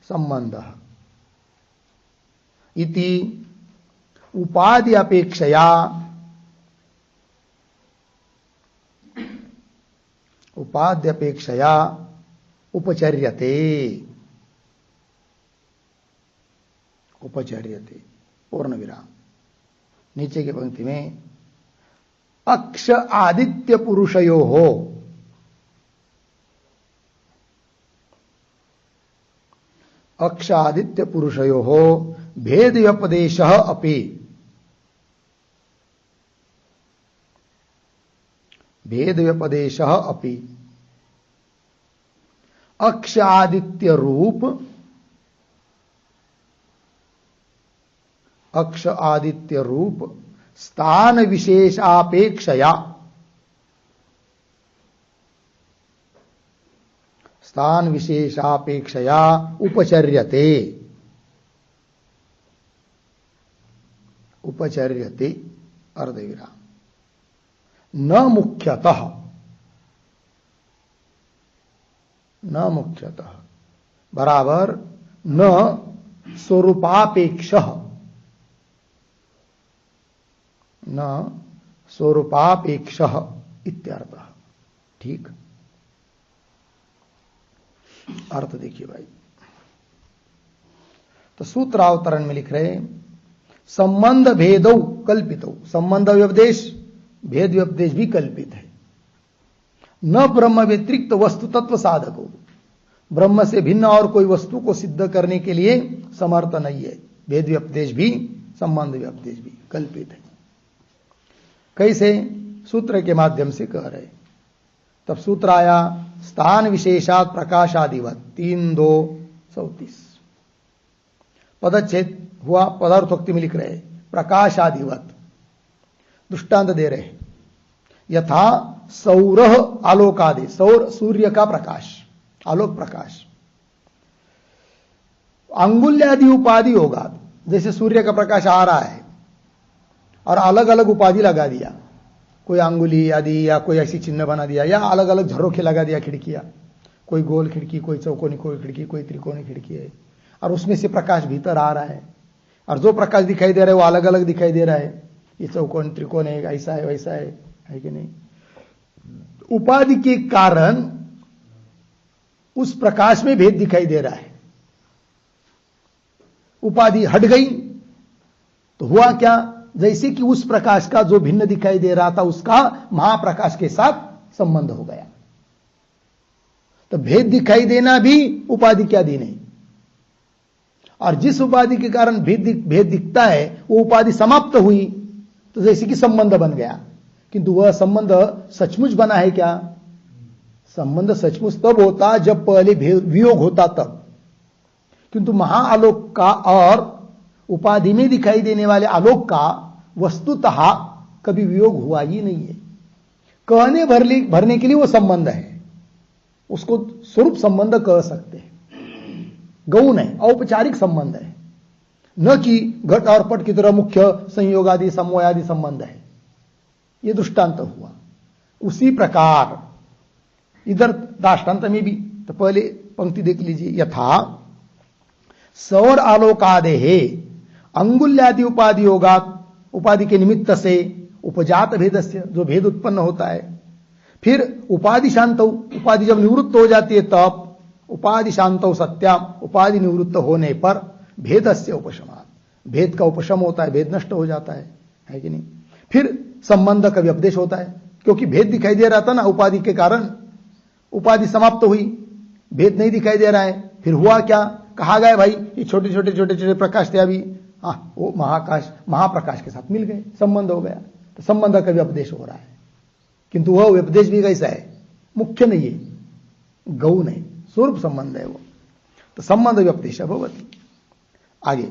संबंधः इति उपाधि अपेक्षया उपचर्यते। पूर्ण विराम। नीचे की पंक्ति में अक्ष आदित्य पुरुषयो हो, अक्ष आदित्य पुरुषयो हो भेद व्यपदेश अपि, भेद व्यपदेश अपि अक्ष आदित्य रूप, अक्ष आदित्य रूप स्थान विशेषापेक्षया, स्थान विशेषापेक्षया उपचर्यते, उपचर्यते अर्धविराम, न मुख्यतः, न मुख्यतः बराबर न स्वरूपापेक्ष, न स्वरूपापेक्ष इत्यर्थः। ठीक, अर्थ देखिए भाई, तो सूत्रावतरण में लिख रहे संबंध भेदौ कल्पितौ, संबंध व्यपदेश भेद व्यपदेश भी कल्पित है। न ब्रह्म व्यतिरिक्त वस्तु तत्व साधको, ब्रह्म से भिन्न और कोई वस्तु को सिद्ध करने के लिए समर्थ नहीं है। भेद व्यपदेश भी संबंध व्यपदेश भी कल्पित है। कैसे? सूत्र के माध्यम से कह रहे। तब सूत्र आया स्थान विशेषात प्रकाशादिवत 3:2-34 पदच्छेद हुआ, पदार्थोक्ति में लिख रहे प्रकाशादिवत, दृष्टांत दे रहे यथा सौर आलोकादि, सौर सूर्य का प्रकाश, आलोक प्रकाश, अंगुल्यादि उपाधि होगा। जैसे सूर्य का प्रकाश आ रहा है और अलग अलग उपाधि लगा दिया, कोई अंगुली आदि या कोई ऐसी चिन्ह बना दिया या अलग अलग झरोखे लगा दिया, खिड़कियां, कोई गोल खिड़की, कोई चौकोनी कोई खिड़की, कोई त्रिकोणी खिड़की है, और उसमें से प्रकाश भीतर आ रहा है, और जो प्रकाश दिखाई दे रहा है वो अलग अलग दिखाई दे रहा है। ये चौकोन त्रिकोण है, ऐसा है वैसा है कि नहीं? उपाधि के कारण उस प्रकाश में भेद दिखाई दे रहा है। उपाधि हट गई तो हुआ क्या? जैसे कि उस प्रकाश का जो भिन्न दिखाई दे रहा था उसका महाप्रकाश के साथ संबंध हो गया। तो भेद दिखाई देना भी उपाधि के अधीन है, और जिस उपाधि के कारण भेद दिखता है वो उपाधि समाप्त हुई तो जैसे कि संबंध बन गया। किंतु वह संबंध सचमुच बना है क्या? संबंध सचमुच तब होता जब पहले वियोग होता तब। किंतु महाआलोक का और उपाधि में दिखाई देने वाले आलोक का वस्तुतः कभी वियोग हुआ ही नहीं है। कहने भरने के लिए वो संबंध है, उसको स्वरूप संबंध कह सकते हैं, गौण है, औपचारिक संबंध है, न कि घट और पट की तरह मुख्य संयोग आदि समवाय आदि संबंध है। यह दृष्टांत हुआ। उसी प्रकार इधर दृष्टांत में भी, तो पहले पंक्ति देख लीजिए, यथा सौर आलोकादेहे अंगुल्यादि उपाधि होगा, उपाधि के निमित्त से उपजात भेदस्य, जो भेद उत्पन्न होता है। फिर उपाधि शांतौ, उपाधि जब निवृत्त हो जाती है तब उपाधि शांतौ सत्याम, उपाधि निवृत्त होने पर भेदस्य उपशमात, भेद का उपशम होता है, भेद नष्ट हो जाता है कि नहीं? फिर संबंध का व्यपदेश होता है, क्योंकि भेद दिखाई दे रहा था ना उपाधि के कारण, उपाधि समाप्त हुई, भेद नहीं दिखाई दे रहा है। फिर हुआ क्या? कहा गया भाई ये छोटे छोटे प्रकाश थे अभी, हाँ वो महाप्रकाश के साथ मिल गए, संबंध हो गया। तो संबंध का व्यपदेश हो रहा है, किंतु वह व्यपदेश भी कैसा है? मुख्य नहीं है, गौण है, स्वरूप संबंध है वो। तो संबंध व्यपदेश भवति। आगे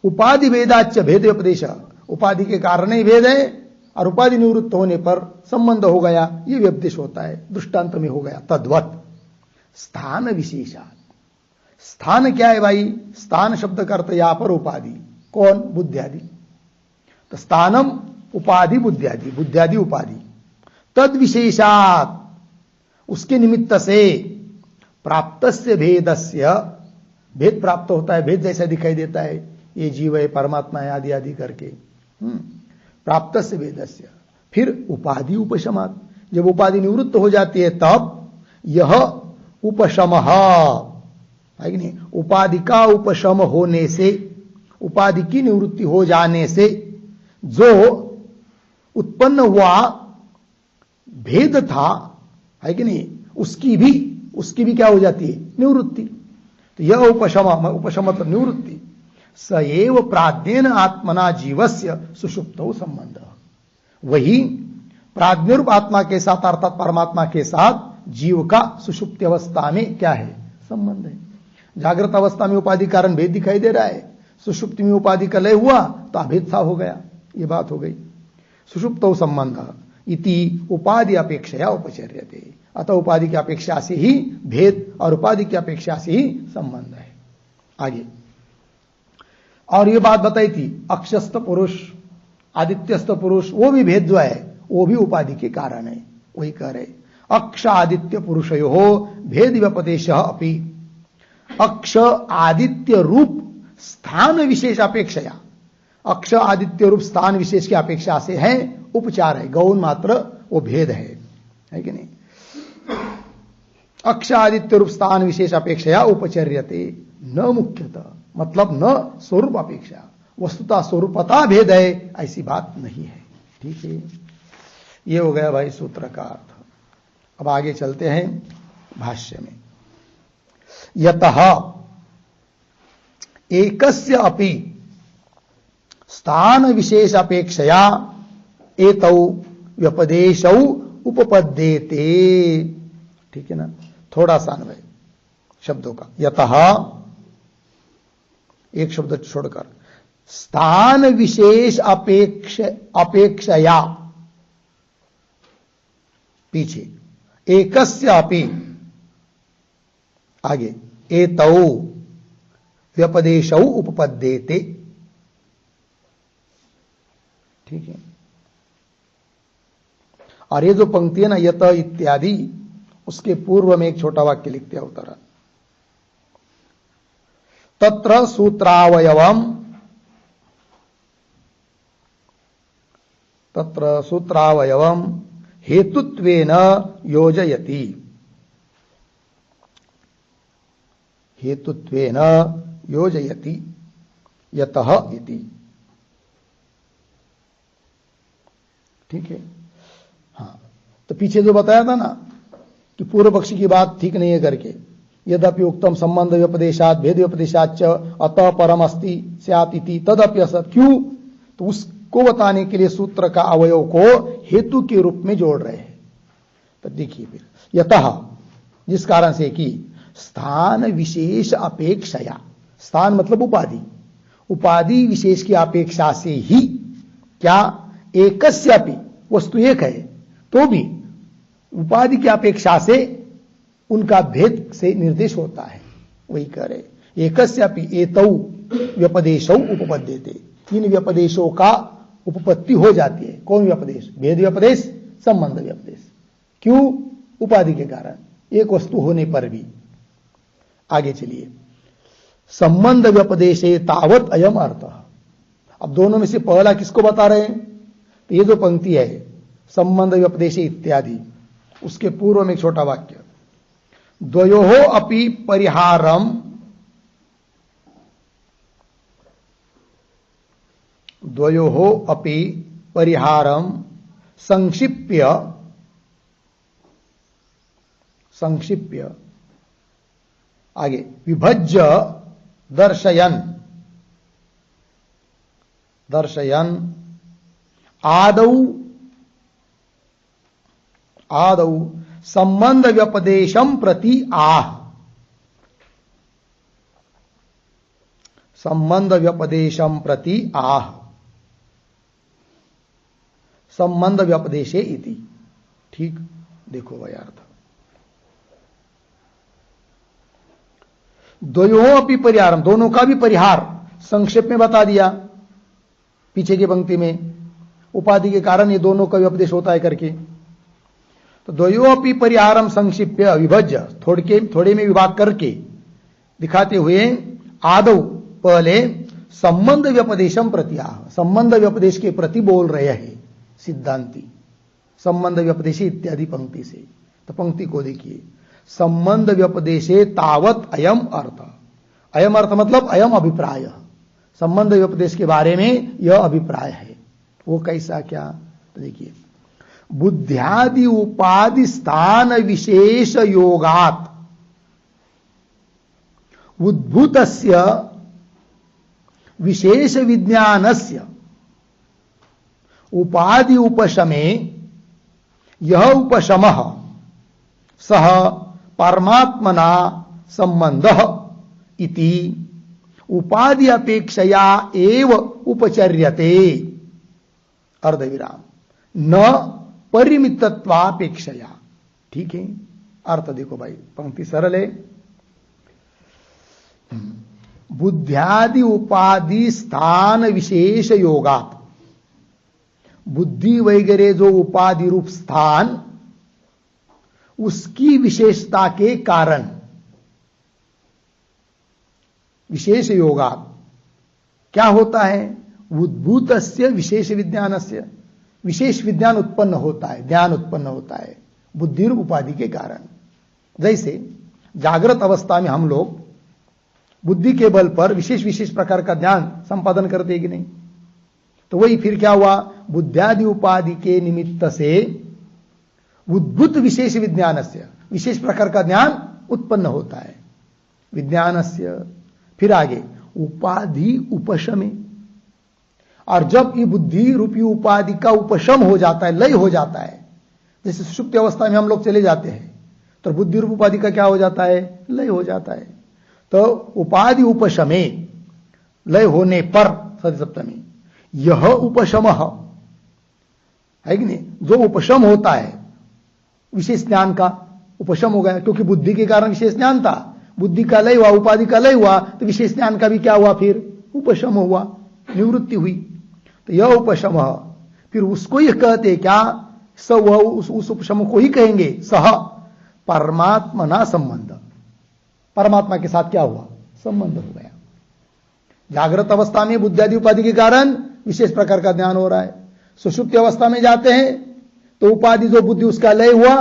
उपाधि भेदाच्च भेद व्यपदेश, उपाधि के कारण ही भेद है और उपाधि निवृत्त होने पर संबंध हो गया, ये व्यपदेश होता है। दृष्टांत में हो गया तद्वत स्थान विशेषात। स्थान क्या है भाई? स्थान शब्द का अर्थ यहां पर उपाधि, कौन? बुद्धियादि। तो स्थानम उपाधि बुद्धियादि, बुद्धियादि उपाधि। तद विशेषात, उसके निमित्त से प्राप्तस्य भेदस्य, भेद प्राप्त होता है, भेद जैसा दिखाई देता है, ये जीव है, परमात्मा है, आदि आदि करके। प्राप्तस्य भेदस्य। फिर उपाधि उपशमात, जब उपाधि निवृत्त हो जाती है तब यह उपशमः है कि नहीं? उपाधि का उपशम होने से, उपाधि की निवृत्ति हो जाने से जो उत्पन्न हुआ भेद था, है कि नहीं, उसकी भी क्या हो जाती है, निवृत्ति। तो यह उपशम मतलब निवृत्ति। स एव प्राज्ञेन आत्मना जीवस्य सुषुप्तौ संबंध, वही प्राज्ञ रूप आत्मा के साथ अर्थात परमात्मा के साथ जीव का सुषुप्ति अवस्था में क्या है, संबंध है। जागृत अवस्था में उपाधि कारण भेद दिखाई दे रहा है, सुषुप्ति में उपाधि का लय हुआ तो अभेद सा हो गया, ये बात हो गई। सुषुप्तौ संबंध इति उपाधि अपेक्षया उपचर्यते, अतः उपाधि की अपेक्षा से ही भेद और उपाधि की अपेक्षा से ही संबंध है। आगे और ये बात बताई थी, अक्षस्थ पुरुष आदित्यस्थ पुरुष, वो भी भेद जो है वो भी उपाधि के कारण है। वही कह रहे अक्ष आदित्य पुरुषयो भेद व्यपदेश अपि, अक्ष आदित्य रूप स्थान विशेष अपेक्षया, अक्ष आदित्य रूप स्थान विशेष की अपेक्षा से है उपचार है, गौण मात्र वो भेद है कि नहीं। अक्ष आदित्य रूप स्थान विशेष अपेक्षया उपचर्यते, न मुख्यतः मतलब न स्वरूप अपेक्षा, वस्तुता स्वरूपता भेद है ऐसी बात नहीं है। ठीक है, ये हो गया भाई सूत्र का अर्थ। अब आगे चलते हैं भाष्य में। यतः एकस्य अपि स्थान विशेष अपेक्षया एतौ व्यपदेशौ उपपद्येते। ठीक है ना, थोड़ा सा अन्वय शब्दों का। यतः एक शब्द छोड़कर, स्थान विशेष अपेक्षया, पीछे एकस्य अपि, आगे एतौ व्यपदेशौ उपपद्येते। ठीक है, और ये जो पंक्ति है ना यत इत्यादि, उसके पूर्व में एक छोटा वाक्य लिखते हैं उत्तर, तत्र सूत्रावयवम हेतुत्वेन योजयति, हेतुत्वेन योजयति यतः इति। ठीक है, हाँ, तो पीछे जो बताया था ना कि पूर्व पक्षी की बात ठीक नहीं है करके, यद्यपि उक्तम संबंध व्यपदेशात भेद व्यपदेशाच अतः परम अस्ति स्यात् इति तदपि असत्। क्यों, तो उसको बताने के लिए सूत्र का अवयव को हेतु के रूप में जोड़ रहे हैं। तो देखिए फिर, यतः जिस कारण से कि स्थान विशेष अपेक्षया, स्थान मतलब उपाधि, उपाधि विशेष की अपेक्षा से ही क्या, एकस्यापि वस्तु एक है तो भी उपाधि की अपेक्षा से उनका भेद से निर्देश होता है। वही कह रहे एकस्यापि एतौ व्यपदेशौ उपपद्येते, इन व्यपदेशों का उपपत्ति हो जाती है। कौन व्यपदेश, भेद व्यपदेश, संबंध व्यपदेश। क्यों, उपाधि के कारण, एक वस्तु होने पर भी। आगे चलिए, संबंध व्यपदेशे तावत अयम अर्थ। अब दोनों में से पहला किसको बता रहे हैं, तो ये जो पंक्ति है संबंध व्यपदेशे इत्यादि, उसके पूर्व में एक छोटा वाक्य, द्वयोः अपि परिहारम, द्वयोः अपि परिहारम संक्षिप्य, संक्षिप्य आगे विभज्य दर्शयन, दर्शयन आदौ, आदौ संबंध व्यपदेशम प्रति आह, संबंध व्यपदेशम प्रति आह, संबंध व्यपदेशे इति। ठीक, देखो वह अर्थ, द्वयोः अपि परिहारम, दोनों का भी परिहार संक्षेप में बता दिया पीछे की पंक्ति में, उपाधि के कारण ये दोनों का व्यपदेश होता है करके। तो द्वयोः अपि परिहारम संक्षिप्य विभज्य, थोड़े में विभाग करके दिखाते हुए, आदौ पहले संबंध व्यपदेशम प्रति आह, संबंध व्यपदेश के प्रति बोल रहे हैं सिद्धांती, संबंध व्यपदेशे इत्यादि पंक्ति से। तो पंक्ति को देखिए, संबंध व्यपदेशे तावत अयम अर्थ, अयम अर्थ मतलब अयम अभिप्राय, संबंध व्यपदेश के बारे में यह अभिप्राय है। वो कैसा क्या? तो देखिए, बुद्ध्यादि उपाधि स्थान विशेष योगात उद्भूतस्य विशेष विज्ञानस्य उपाधि उपशमे यह उपशमः सह परमात्मना संबंधः इति उपाधि अपेक्षया एव उपचर्यते अर्धविराम न परिमितत्वापेक्षया। ठीक है, अर्थ देखो भाई, पंक्ति सरल है। बुद्ध्यादि उपाधि स्थान विशेष योगात, बुद्धि वगैरह जो उपाधि रूप स्थान, उसकी विशेषता के कारण विशेष योगात क्या होता है? उद्भूतस्य विशेष विज्ञानस्य, विशेष विज्ञान उत्पन्न होता है, ज्ञान उत्पन्न होता है बुद्धि रूप उपाधि के कारण। जैसे जागृत अवस्था में हम लोग बुद्धि के बल पर विशेष विशेष प्रकार का ज्ञान संपादन करते हैं कि नहीं? तो वही फिर क्या हुआ? बुद्ध्यादि उपाधि के निमित्त से उद्भूत विशेष विज्ञानस्य, विशेष प्रकार का ज्ञान उत्पन्न होता है विज्ञानस्य। फिर आगे उपाधि उपशमे, और जब ये बुद्धि रूपी उपाधि का उपशम हो जाता है, लय हो जाता है, जैसे सुषुप्त अवस्था में हम लोग चले जाते हैं तो बुद्धि रूप उपाधि का क्या हो जाता है? लय हो जाता है। तो उपाधि उपशमे, लय होने पर सती सप्तमी, यह उपशम है कि नहीं? जो उपशम होता है विशेष ज्ञान का, उपशम हो गया क्योंकि बुद्धि के कारण विशेष ज्ञान था, बुद्धि का लय हुआ, उपाधि का लय हुआ, तो विशेष ज्ञान का भी क्या हुआ? फिर उपशम हुआ, निवृत्ति हुई। तो यह उपशम, फिर उसको यह कहते क्या? स वह उस उपशम को ही कहेंगे सह परमात्मना संबंध, परमात्मा के साथ क्या हुआ? संबंध हो गया। जागृत अवस्था में बुद्धियादि उपाधि के कारण विशेष प्रकार का ज्ञान हो रहा है, सुषुप्त अवस्था में जाते हैं तो उपाधि जो बुद्धि उसका लय हुआ,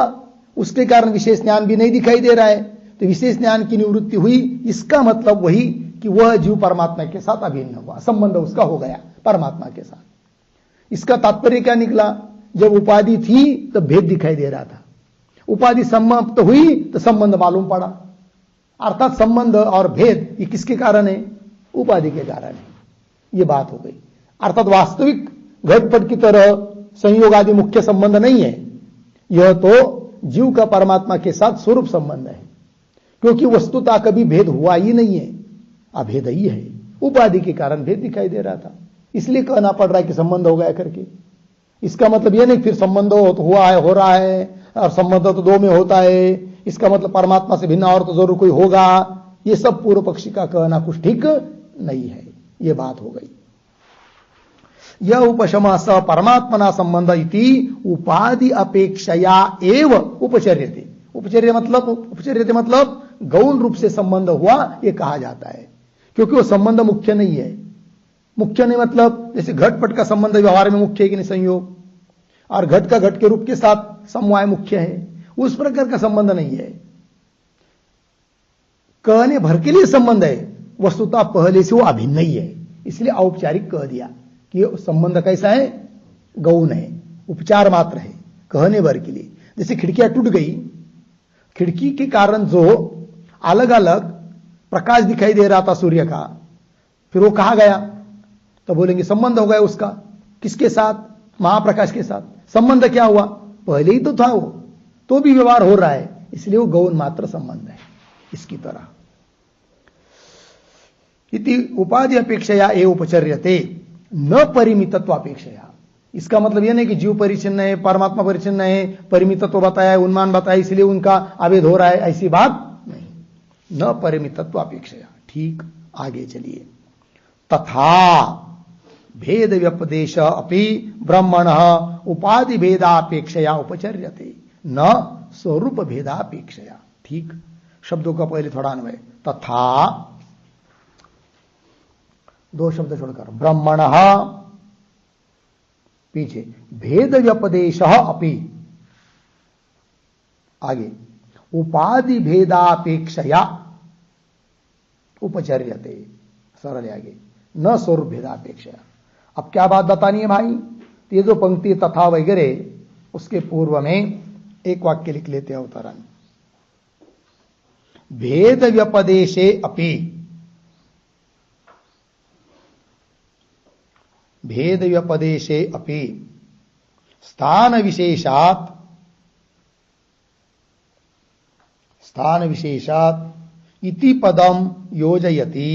उसके कारण विशेष ज्ञान भी नहीं दिखाई दे रहा है, तो विशेष ज्ञान की निवृत्ति हुई। इसका मतलब वही कि वह जीव परमात्मा के साथ अभिन्न हुआ, संबंध उसका हो गया परमात्मा के साथ। इसका तात्पर्य क्या निकला? जब उपाधि थी तो भेद दिखाई दे रहा था, उपाधि समाप्त हुई तो संबंध मालूम पड़ा। अर्थात संबंध और भेद ये किसके कारण है? उपाधि के कारण है। ये बात हो गई। अर्थात वास्तविक घटपट की तरह संयोग आदि मुख्य संबंध नहीं है, यह तो जीव का परमात्मा के साथ स्वरूप संबंध है, क्योंकि वस्तुतः कभी भेद हुआ ही नहीं है, अभेद ही है। उपाधि के कारण भेद दिखाई दे रहा था, इसलिए कहना पड़ रहा है कि संबंध हो गया करके। इसका मतलब यह नहीं फिर संबंध हुआ है, हो रहा है, और संबंध तो दो में होता है, इसका मतलब परमात्मा से भिन्न और तो जरूर कोई होगा। ये सब पूर्व पक्षी का कहना कुछ ठीक नहीं है। ये बात हो गई। यह उपशम स परमात्मना संबंध इति उपाधि अपेक्षया एव उपचर्यते। उपचर्यते मतलब गौण रूप से संबंध हुआ, यह कहा जाता है, क्योंकि वो संबंध मुख्य नहीं है। मुख्य नहीं मतलब जैसे घटपट का संबंध व्यवहार में मुख्य है कि नहीं, संयोग, और घट का घट के रूप के साथ समवाय मुख्य है, उस प्रकार का संबंध नहीं है। कहने भर के लिए संबंध है, वस्तुतः पहले से वो अभिन्न ही है, इसलिए औपचारिक कह दिया कि संबंध कैसा है? गौण है, उपचार मात्र है, कहने भर के लिए। जैसे खिड़कियां टूट गई, खिड़की के कारण जो अलग अलग प्रकाश दिखाई दे रहा था सूर्य का, फिर वो कहा गया, तो बोलेंगे संबंध हो गया उसका किसके साथ? महाप्रकाश के साथ। संबंध क्या हुआ? पहले ही तो था वो, तो भी व्यवहार हो रहा है, इसलिए वो गौण मात्र संबंध है। इसकी तरह इति उपाधि अपेक्षया एव उपचर्यते न परिमितत्व अपेक्षया। इसका मतलब यह नहीं कि जीव परिचिन्न है, परमात्मा परिचिन्न है, परिमितत्व बताया है, उन्मान बताया इसलिए उनका अभेद हो रहा है, ऐसी बात नहीं। न परिमितत्व अपेक्षया। ठीक, आगे चलिए। तथा भेद व्यपदेश अपि ब्रह्मण उपाधि भेदापेक्षया उपचर्यते न स्वरूप भेदापेक्षया। ठीक, शब्दों का पहले थोड़ा अन्वय। तथा दो शब्द छोड़कर ब्रह्मण पीछे, भेद व्यपदेश अपि आगे, उपाधि भेदापेक्षया उपचर्यते। सरल आगे, न स्वरूप भेदापेक्षया। अब क्या बात बतानी है भाई? ये जो पंक्ति तथा वगैरह उसके पूर्व में एक वाक्य लिख लेते हैं अवतरण। भेद व्यपदेशे अपि, भेद व्यपदेशे अपि स्थान विशेषात, स्थान विशेषात इति पदम योजयति,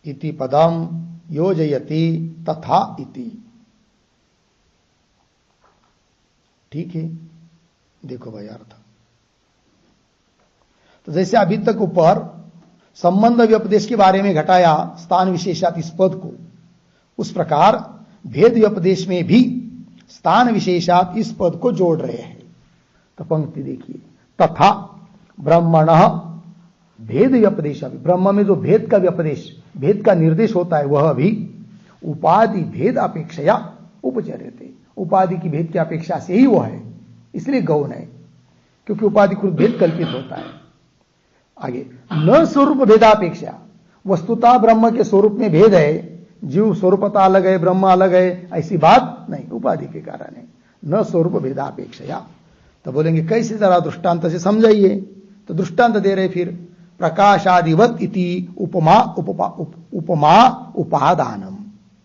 इति पदम योजयति तथा इति। ठीक है, देखो भाई अर्थ। तो जैसे अभी तक ऊपर संबंध व्यपदेश के बारे में घटाया स्थान विशेषात इस पद को, उस प्रकार भेद व्यपदेश में भी स्थान विशेषात इस पद को जोड़ रहे हैं। तो पंक्ति देखिए, तथा ब्रह्मणः भेद व्यपदेश, ब्रह्म में जो भेद का व्यपदेश, भेद का निर्देश होता है, वह भी उपाधि भेद अपेक्षया उपचर्यते, उपाधि की भेद की अपेक्षा से ही वह है, इसलिए गौण है, क्योंकि उपाधिकृत भेद कल्पित होता है। आगे, न स्वरूप भेदापेक्षा, वस्तुतः ब्रह्म के स्वरूप में भेद है, जीव स्वरूपता अलग है, ब्रह्म अलग है, ऐसी बात नहीं, उपाधि के कारण है। न स्वरूप भेदापेक्षया, तो बोलेंगे कैसे, जरा दृष्टांत से समझाइए। तो दृष्टांत दे रहे फिर, प्रकाशादिवत इति उपमा उपमा उपादानम।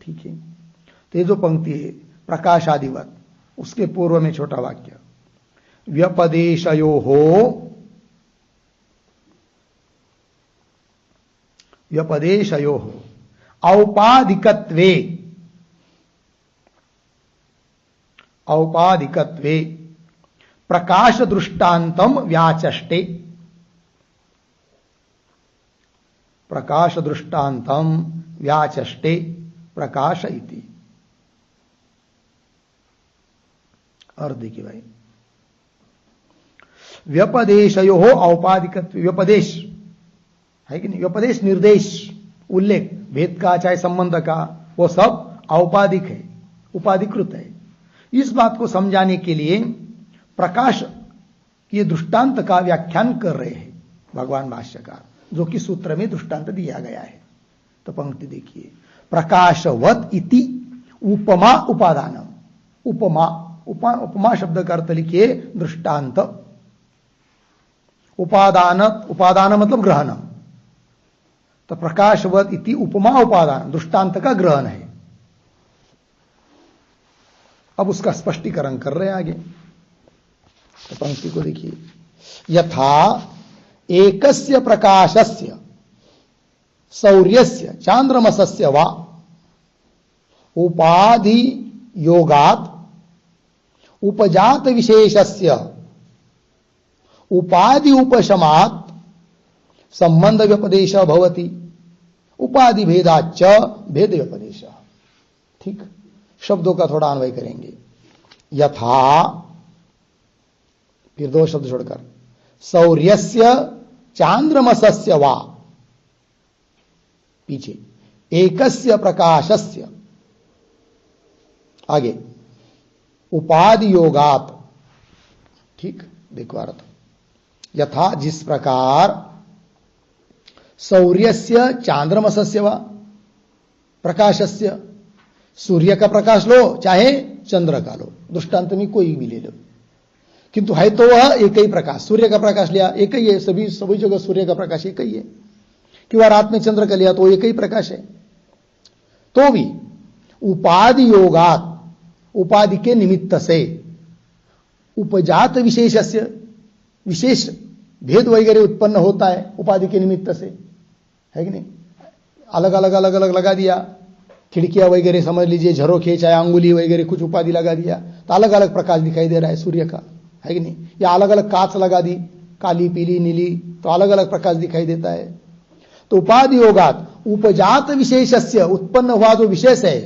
ठीक है, तो ये जो पंक्ति है प्रकाशादिवत, उसके पूर्व में छोटा वाक्य, व्यपदेशयोः, व्यपदेशयोः औपाधिकत्वे, औपाधिकत्वे प्रकाश दृष्टांतम व्याचष्टे, प्रकाश दृष्टांतम व्याचष्टे प्रकाश इति। और देखिए भाई, व्यपदेशयोः औपाधिकत्वे, व्यपदेश है कि नहीं, व्यपदेश निर्देश उल्लेख भेद का चाहे संबंध का, वो सब औपाधिक है, उपाधिकृत है। इस बात को समझाने के लिए प्रकाश ये दृष्टांत का व्याख्यान कर रहे हैं भगवान भाष्यकार, जो कि सूत्र में दृष्टांत दिया गया है। तो पंक्ति देखिए, प्रकाशवत इति उपमा उपादानम, उपमा, उपमा शब्द का अर्थ लिखिए दृष्टांत, उपादान, उपादान मतलब ग्रहणम, तो प्रकाशवत इति उपमा उपादान दृष्टांत का ग्रहण है। अब उसका स्पष्टीकरण कर रहे हैं आगे। तो पंक्ति को देखिए, यथा एकस्य प्रकाशस्य सौर्यस्य चांद्रमसस्य वा उपाधि योगात् उपजात विशेषस्य उपाधि उपशमात् संबंध व्यपदेश भवति, उपाधि भेदाच्च भेद व्यपदेश। ठीक, शब्दों का थोड़ा अन्वय करेंगे। यथा, फिर दो शब्द छोड़कर, सौर्यस्य चांद्रमसस्य वा, पीछे एकस्य प्रकाशस्य, आगे उपाधि योगात्। ठीक, देखो अर्थ, यथा जिस प्रकार सौर्यस्य चांद्रमसस्य वा, प्रकाशस्य, सूर्य का प्रकाश लो चाहे चंद्र का लो, दृष्टांत में कोई भी ले लो, किंतु है तो वह एक ही प्रकाश, सूर्य का प्रकाश लिया एक ही है, सभी जगह सूर्य का प्रकाश एक ही है, कि वह रात में चंद्र का लिया तो एक ही प्रकाश है। तो भी उपाधि योगात, उपाधि के निमित्त से, उपजात विशेषस्य, विशेष भेद वगैरह उत्पन्न होता है उपाधि के निमित्त से, है कि नहीं। अलग अलग लगा दिया, खिड़कियां वगैरह समझ लीजिए, झरोखे चाहे अंगुली वगैरह कुछ उपाधि लगा दिया, तो अलग अलग प्रकाश दिखाई दे रहा है सूर्य का, है कि नहीं। या अलग अलग कांच लगा दी, काली पीली नीली, तो अलग अलग प्रकाश दिखाई देता है। तो उपाधि योगात उपजात विशेषस्य, उत्पन्न हुआ जो विशेष है,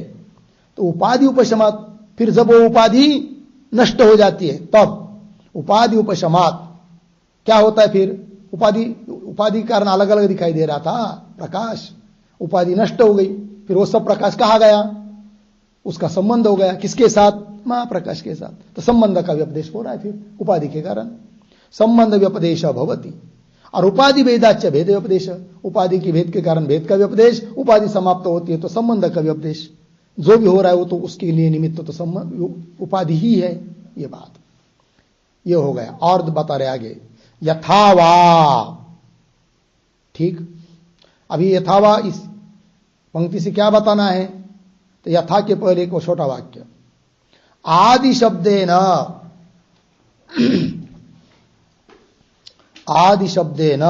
तो उपाधि उपशमात, फिर जब वो उपाधि नष्ट हो जाती है तब उपाधि उपशमात क्या होता है, फिर उपाधि के कारण अलग अलग दिखाई दे रहा था प्रकाश, उपाधि नष्ट हो गई, फिर वो सब प्रकाश कहाँ गया, उसका संबंध हो गया किसके साथ, महाप्रकाश के साथ। तो संबंध का व्यपदेश हो रहा है फिर उपाधि के कारण, संबंध व्यपदेश भवति। और उपाधि भेदाच्च भेद व्यपदेश, उपाधि की भेद के कारण भेद का व्यपदेश, उपाधि समाप्त होती है तो संबंध का व्यपदेश। जो भी हो रहा है वो तो उसके लिए निमित्त तो उपाधि ही है। ये बात ये हो गया। और बता रहे आगे यथावा। ठीक, अभी यथावा इस पंक्ति से क्या बताना है? तो यथा के पहले को छोटा वाक्य आदि शब्देन आदि शब्देन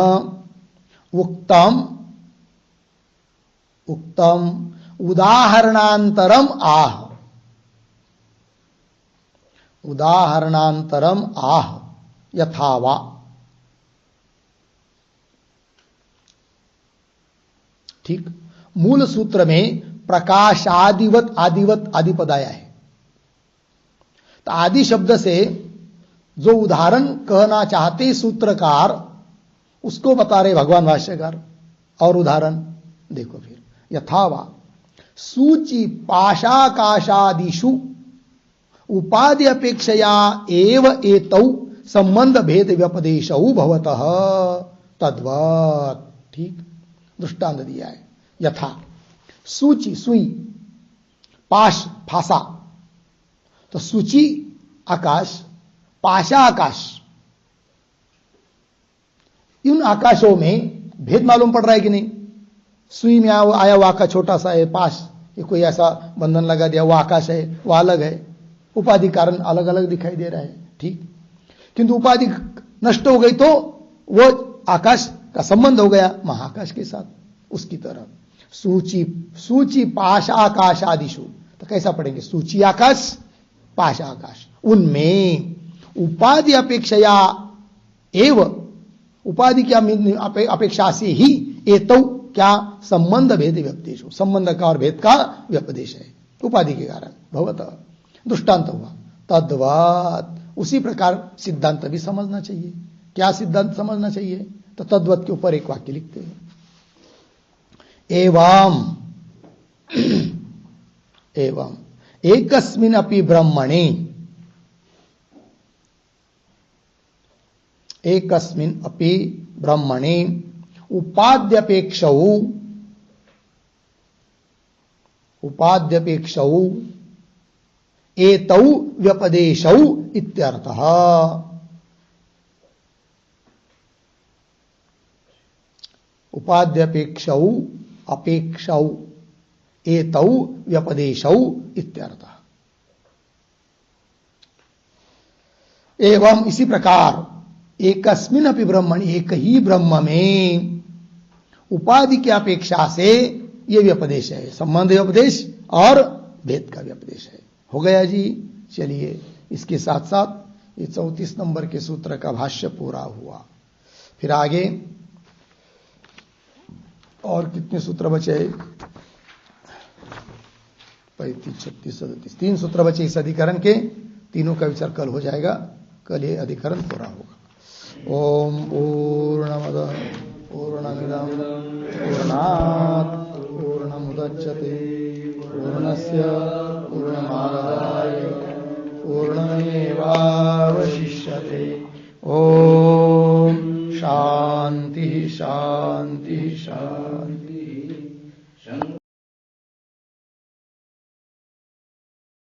उक्तम उक्तम उदाहरणांतरम आह। उदाहरणांतरम आह यथावा। ठीक, मूल सूत्र में प्रकाशादिवत आदिवत आदि पद आया है। तो आदि शब्द से जो उदाहरण कहना चाहते सूत्रकार उसको बता रहे भगवान भाष्यकार। और उदाहरण देखो फिर यथावा सूचि पाशाकाशादिषु उपाधि अपेक्षया एव एतौ संबंध भेद व्यपदेशौ भवतः तद्वत्। ठीक, दृष्टांत दिया है। यथा सूचि सुई, पाश फासा, तो सूचि आकाश, पाशा आकाश, इन आकाशों में भेद मालूम पड़ रहा है कि नहीं? सुई में आया वो आकाश छोटा सा है, पाश ये कोई ऐसा बंधन लगा दिया वो आकाश है, वो अलग है, उपाधि कारण अलग अलग दिखाई दे रहा है। ठीक, किंतु उपाधि नष्ट हो गई तो वो आकाश का संबंध हो गया महाकाश के साथ। उसकी तरह सूची सूची पाश आकाश आदिशु, तो कैसा पढ़ेंगे? सूची आकाश पाश आकाश, उनमें उपाधि अपेक्षया एव, उपाधि क्या अपेक्षा से ही एतौ क्या संबंध भेद व्यपदेश, संबंध का और भेद का व्यपदेश है उपाधि के कारण भवतः। दृष्टांत हुआ तद्वत्, उसी प्रकार सिद्धांत भी समझना चाहिए। क्या सिद्धांत समझना चाहिए? तो तद्वत् के ऊपर एक वाक्य लिखते हैं एवं एवं एकस्मिन् अपि ब्रह्मणे, एकस्मिन् अपि ब्रह्मणे उपाद्यपेक्षौ एतौ व्यपदेशौ इत्यर्थः। उपाद्यपेक्षौ अपेक्षौ एतौ व्यपदेशौ इत्यर्थः। एवं इसी प्रकार एकस्मिन् अपि ब्रह्मणि, एक ही ब्रह्म में उपाधि की अपेक्षा से ये व्यपदेश है, संबंध व्यपदेश और भेद का व्यपदेश है। हो गया जी। चलिए इसके साथ साथ ये 34 नंबर के सूत्र का भाष्य पूरा हुआ। फिर आगे और कितने सूत्र बचे? 35, 36, 37, 3 सूत्र बचे इस अधिकरण के। तीनों का विचार कल हो जाएगा, कल ये अधिकरण पूरा होगा। ओम